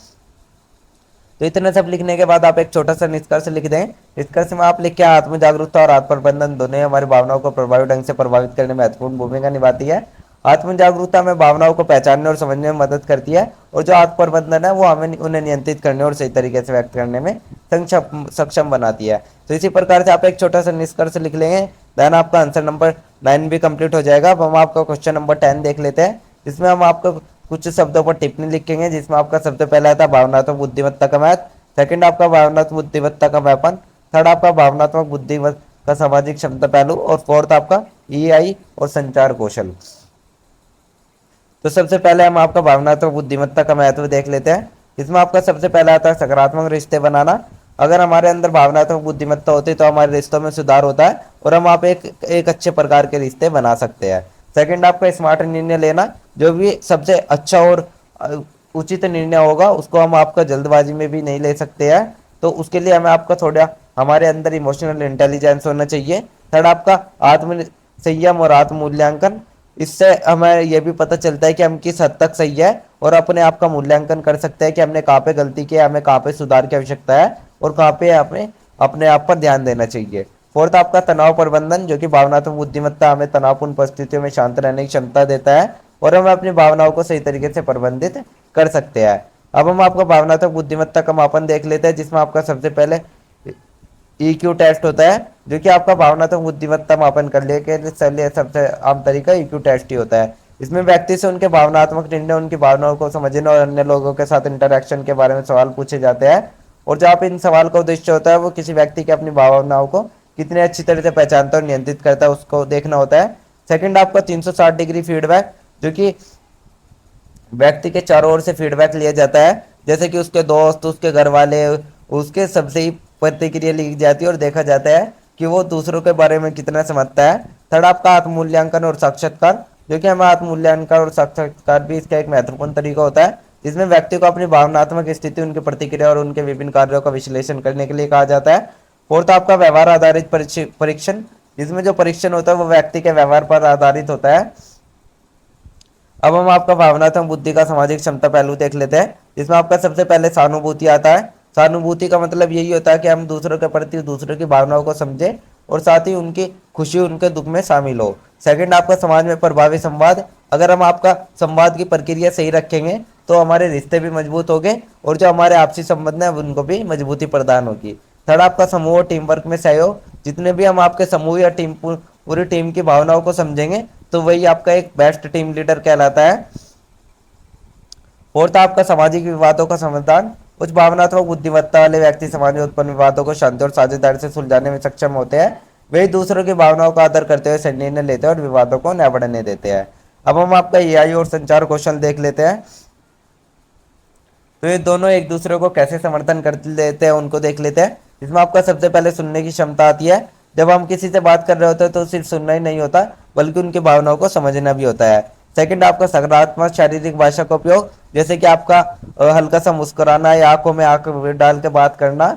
तो इतना सब लिखने के बाद आप एक छोटा सा निष्कर्ष लिख दें। निष्कर्ष में आप लिखे आत्म जागरूकता और आत्म प्रबंधन दोनों ही हमारी भावनाओं को प्रभावी ढंग से प्रभावित करने में महत्वपूर्ण भूमिका निभाती है। आत्म जागरूकता में भावनाओं को पहचानने और समझने में मदद करती है, और जो आत्म प्रबंधन है वो हमें उन्हें नियंत्रित करने और सही तरीके से व्यक्त करने में सक्षम बनाती है। तो इसी प्रकार से आप एक छोटा सा निष्कर्ष लिख लेंगे, देन आपका आंसर नंबर 9 भी कंप्लीट हो जाएगा। अब हम आपका क्वेश्चन नंबर 10 देख लेते हैं, जिसमें हम आपको कुछ शब्दों पर टिप्पणी लिखेंगे। जिसमें आपका सबसे पहला था भावनात्मक बुद्धिमत्ता का महत्व, सेकंड आपका भावनात्मक बुद्धिमत्ता का व्यापन, थर्ड आपका भावनात्मक बुद्धिमत्ता का सामाजिक क्षमता पहलू, और फोर्थ आपका ईआई और संचार कौशल। तो सबसे पहले हम आपका भावनात्मक बुद्धिमत्ता का महत्व देख लेते हैं। इसमें आपका सबसे पहला आता है सकारात्मक रिश्ते बनाना। अगर हमारे अंदर भावनात्मक बुद्धिमत्ता होती है तो हमारे रिश्तों में सुधार होता है और हम आप एक अच्छे प्रकार के रिश्ते बना सकते हैं। सेकंड आपका स्मार्ट निर्णय लेना, जो भी सबसे अच्छा और उचित निर्णय होगा उसको हम आपका जल्दबाजी में भी नहीं ले सकते हैं, तो उसके लिए हमें आपका थोड़ा हमारे अंदर इमोशनल इंटेलिजेंस होना चाहिए। थर्ड आपका आत्म संयम और आत्म मूल्यांकन, इससे हमें यह भी पता चलता है कि हम किस हद तक सही है और अपने आप का मूल्यांकन कर सकते हैं कि हमने कहाँ पे गलती की है, हमें कहाँ पे सुधार की आवश्यकता है और कहाँ पे हमें अपने आप पर ध्यान देना चाहिए। फोर्थ आपका तनाव प्रबंधन, जो कि भावनात्मक बुद्धिमत्ता हमें तनावपूर्ण परिस्थितियों में शांत रहने की क्षमता देता है और हम अपनी भावनाओं को सही तरीके से प्रबंधित कर सकते हैं। अब हम आपका भावनात्मक बुद्धिमत्ता का मापन देख लेते हैं, जिसमें आपका सबसे पहले ईक्यू टेस्ट होता है, जो कि आपका भावनात्मक बुद्धिमत्ता मापन कर लिए के लिए सबसे आम तरीका ईक्यू टेस्ट ही होता है। इसमें व्यक्ति से उनके भावनात्मक निर्णय, उनकी भावनाओं को समझने और अन्य लोगों के साथ इंटरेक्शन के बारे में सवाल पूछे जाते हैं, और जहाँ पे इन सवाल का उद्देश्य होता है वो किसी व्यक्ति की अपनी भावनाओं को कितने अच्छी तरह से पहचानता और नियंत्रित करता है उसको देखना होता है। सेकंड आपका 360 डिग्री फीडबैक, जो कि व्यक्ति के चारों ओर से फीडबैक लिया जाता है, जैसे कि उसके दोस्त, उसके घर वाले, उसके सबसे ही प्रतिक्रिया ली जाती है और देखा जाता है कि वो दूसरों के बारे में कितना समझता है। थर्ड आपका आत्ममूल्यांकन और साक्षात्कार, जो कि हमें आत्ममूल्यांकन और साक्षात्कार भी इसका एक महत्वपूर्ण तरीका होता है, जिसमें व्यक्ति को अपनी भावनात्मक स्थिति, उनकी प्रतिक्रिया और उनके विभिन्न कार्यों का विश्लेषण करने के लिए कहा जाता है। फोर्थ आपका व्यवहार आधारित परीक्षण, जिसमें जो परीक्षण होता है वो व्यक्ति के व्यवहार पर आधारित होता है। अब हम आपका भावनात्मक बुद्धि का सामाजिक क्षमता पहलू देख लेते हैं, जिसमें आपका सबसे पहले सहानुभूति आता है। सहानुभूति का मतलब यही होता है कि हम दूसरों के प्रति दूसरों की भावनाओं को समझें और साथ ही उनकी खुशी, उनके दुख में शामिल हो। सेकंड आपका समाज में प्रभावी संवाद, अगर हम आपका संवाद की प्रक्रिया सही रखेंगे तो हमारे रिश्ते भी मजबूत होंगे और जो हमारे आपसी संबंध है उनको भी मजबूती प्रदान होगी। थर्ड आपका समूह और टीम वर्क में सहयोग, जितने भी हम आपके समूह या टीम पूरी टीम की भावनाओं को समझेंगे तो वही आपका एक बेस्ट टीम लीडर कहलाता है। फोर्थ आपका सामाजिक विवादों का समाधान, कुछ भावनात्मक बुद्धिमत्ता वाले व्यक्ति समाज में उत्पन्न विवादों को शांति और साझेदारी से सुलझाने में सक्षम होते हैं। वे दूसरों की भावनाओं का आदर करते हुए सही निर्णय लेते हैं और विवादों को न बढ़ने देते हैं। अब हम आपका एआई और संचार कौशल देख लेते हैं। तो ये दोनों एक दूसरे को कैसे समर्थन कर लेते हैं उनको देख लेते हैं। इसमें आपका सबसे पहले सुनने की क्षमता आती है। जब हम किसी से बात कर रहे होते हैं तो सिर्फ सुनना ही नहीं होता बल्कि उनकी भावनाओं को समझना भी होता है। सेकंड आपका सकारात्मक शारीरिक भाषा का उपयोग, जैसे कि आपका हल्का सा मुस्कुराना या आंखों में आंख डाल के बात करना,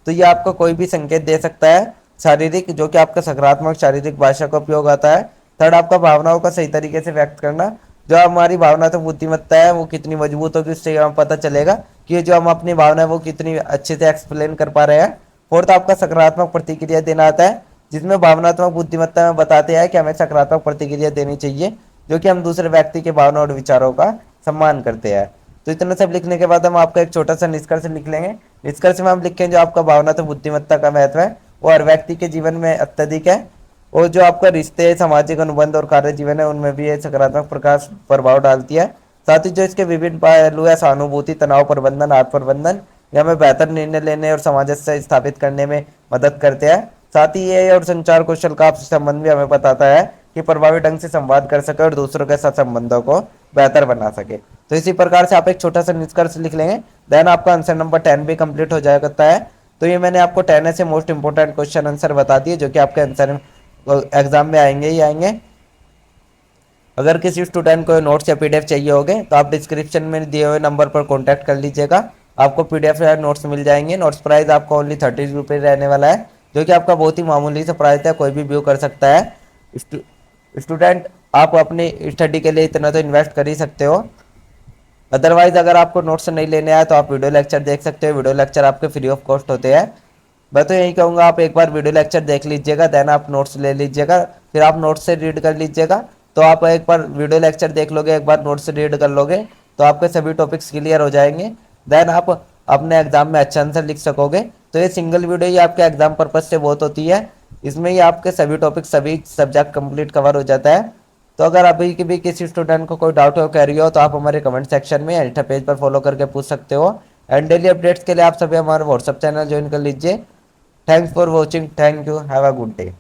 तो ये आपको कोई भी संकेत दे सकता है शारीरिक, जो कि आपका सकारात्मक शारीरिक भाषा का उपयोग आता है। थर्ड आपका भावनाओं का सही तरीके से व्यक्त करना, जो हमारी भावनात्मक बुद्धिमत्ता है वो कितनी मजबूत होगी उससे हमें पता चलेगा कि जो हम अपनी भावना है वो कितनी अच्छे से एक्सप्लेन कर पा रहे हैं। फोर्थ आपका सकारात्मक प्रतिक्रिया देना आता है, जिसमें भावनात्मक बुद्धिमत्ता में बताते हैं कि हमें सकारात्मक प्रतिक्रिया देनी चाहिए, जो कि हम दूसरे व्यक्ति के भावना और विचारों का सम्मान करते हैं। तो इतना सब लिखने के बाद हम आपका एक छोटा सा निष्कर्ष लिख लेंगे। निष्कर्ष में हम लिखेंगे जो आपका भावनात्मक बुद्धिमत्ता का महत्व है वो हर व्यक्ति के जीवन में अत्यधिक है, और जो आपका रिश्ते, सामाजिक अनुबंध और कार्य जीवन है उनमें भी ये सकारात्मक प्रकाश प्रभाव डालती है। साथ ही जो इसके विभिन्न पहलू है, सहानुभूति, तनाव प्रबंधन, आत्म प्रबंधन, ये हमें बेहतर निर्णय लेने और सामंजस्य स्थापित करने में मदद करते हैं। साथ ही ये और संचार कौशल का आपसी संबंध भी हमें बताता है कि प्रभावी ढंग से संवाद कर सके और दूसरों के साथ संबंधों को बेहतर बना सके। तो इसी प्रकार से आप एक छोटा सा निष्कर्ष लिख लेंगे, देन आपका आंसर नंबर 10 भी कंप्लीट हो जाता है। तो ये मैंने आपको 10 ऐसे मोस्ट इंपॉर्टेंट क्वेश्चन आंसर बता दिए जो कि आपके आंसर एग्जाम में आएंगे ही आएंगे। अगर किसी स्टूडेंट को नोट्स या पीडीएफ चाहिए होंगे तो आप डिस्क्रिप्शन में दिए हुए नंबर पर कॉन्टैक्ट कर लीजिएगा, आपको पीडीएफ या नोट्स मिल जाएंगे। नोट्स प्राइस आपको ओनली 30 रुपीज़ रहने वाला है, जो कि आपका बहुत ही मामूली सा प्राइस है, कोई भी व्यू कर सकता है। स्टूडेंट आप अपनी स्टडी के लिए इतना तो इन्वेस्ट कर ही सकते हो। अदरवाइज अगर आपको नोट्स नहीं लेने आए तो आप वीडियो लेक्चर देख सकते हो, वीडियो लेक्चर आपके फ्री ऑफ कॉस्ट होते हैं। मैं तो यही कहूँगा आप एक बार वीडियो लेक्चर देख लीजिएगा, देन आप नोट्स ले लीजिएगा, फिर आप नोट्स से रीड कर लीजिएगा। तो आप एक बार वीडियो लेक्चर देख लोगे, एक बार नोट्स से रीड कर लोगे तो आपके सभी टॉपिक्स क्लियर हो जाएंगे, देन आप अपने एग्जाम में अच्छा आंसर लिख सकोगे। तो ये सिंगल वीडियो ही आपके एग्जाम पर्पज से बहुत होती है, इसमें ही आपके सभी टॉपिक सभी सब्जेक्ट कंप्लीट कवर हो जाता है। तो अगर अभी की भी किसी स्टूडेंट को कोई डाउट हो कैरी हो तो आप हमारे कमेंट सेक्शन में इंस्टा पेज पर फॉलो करके पूछ सकते हो। एंड डेली अपडेट्स के लिए आप सभी हमारा व्हाट्सअप चैनल ज्वाइन कर लीजिए। Thanks for watching, thank you, have a good day.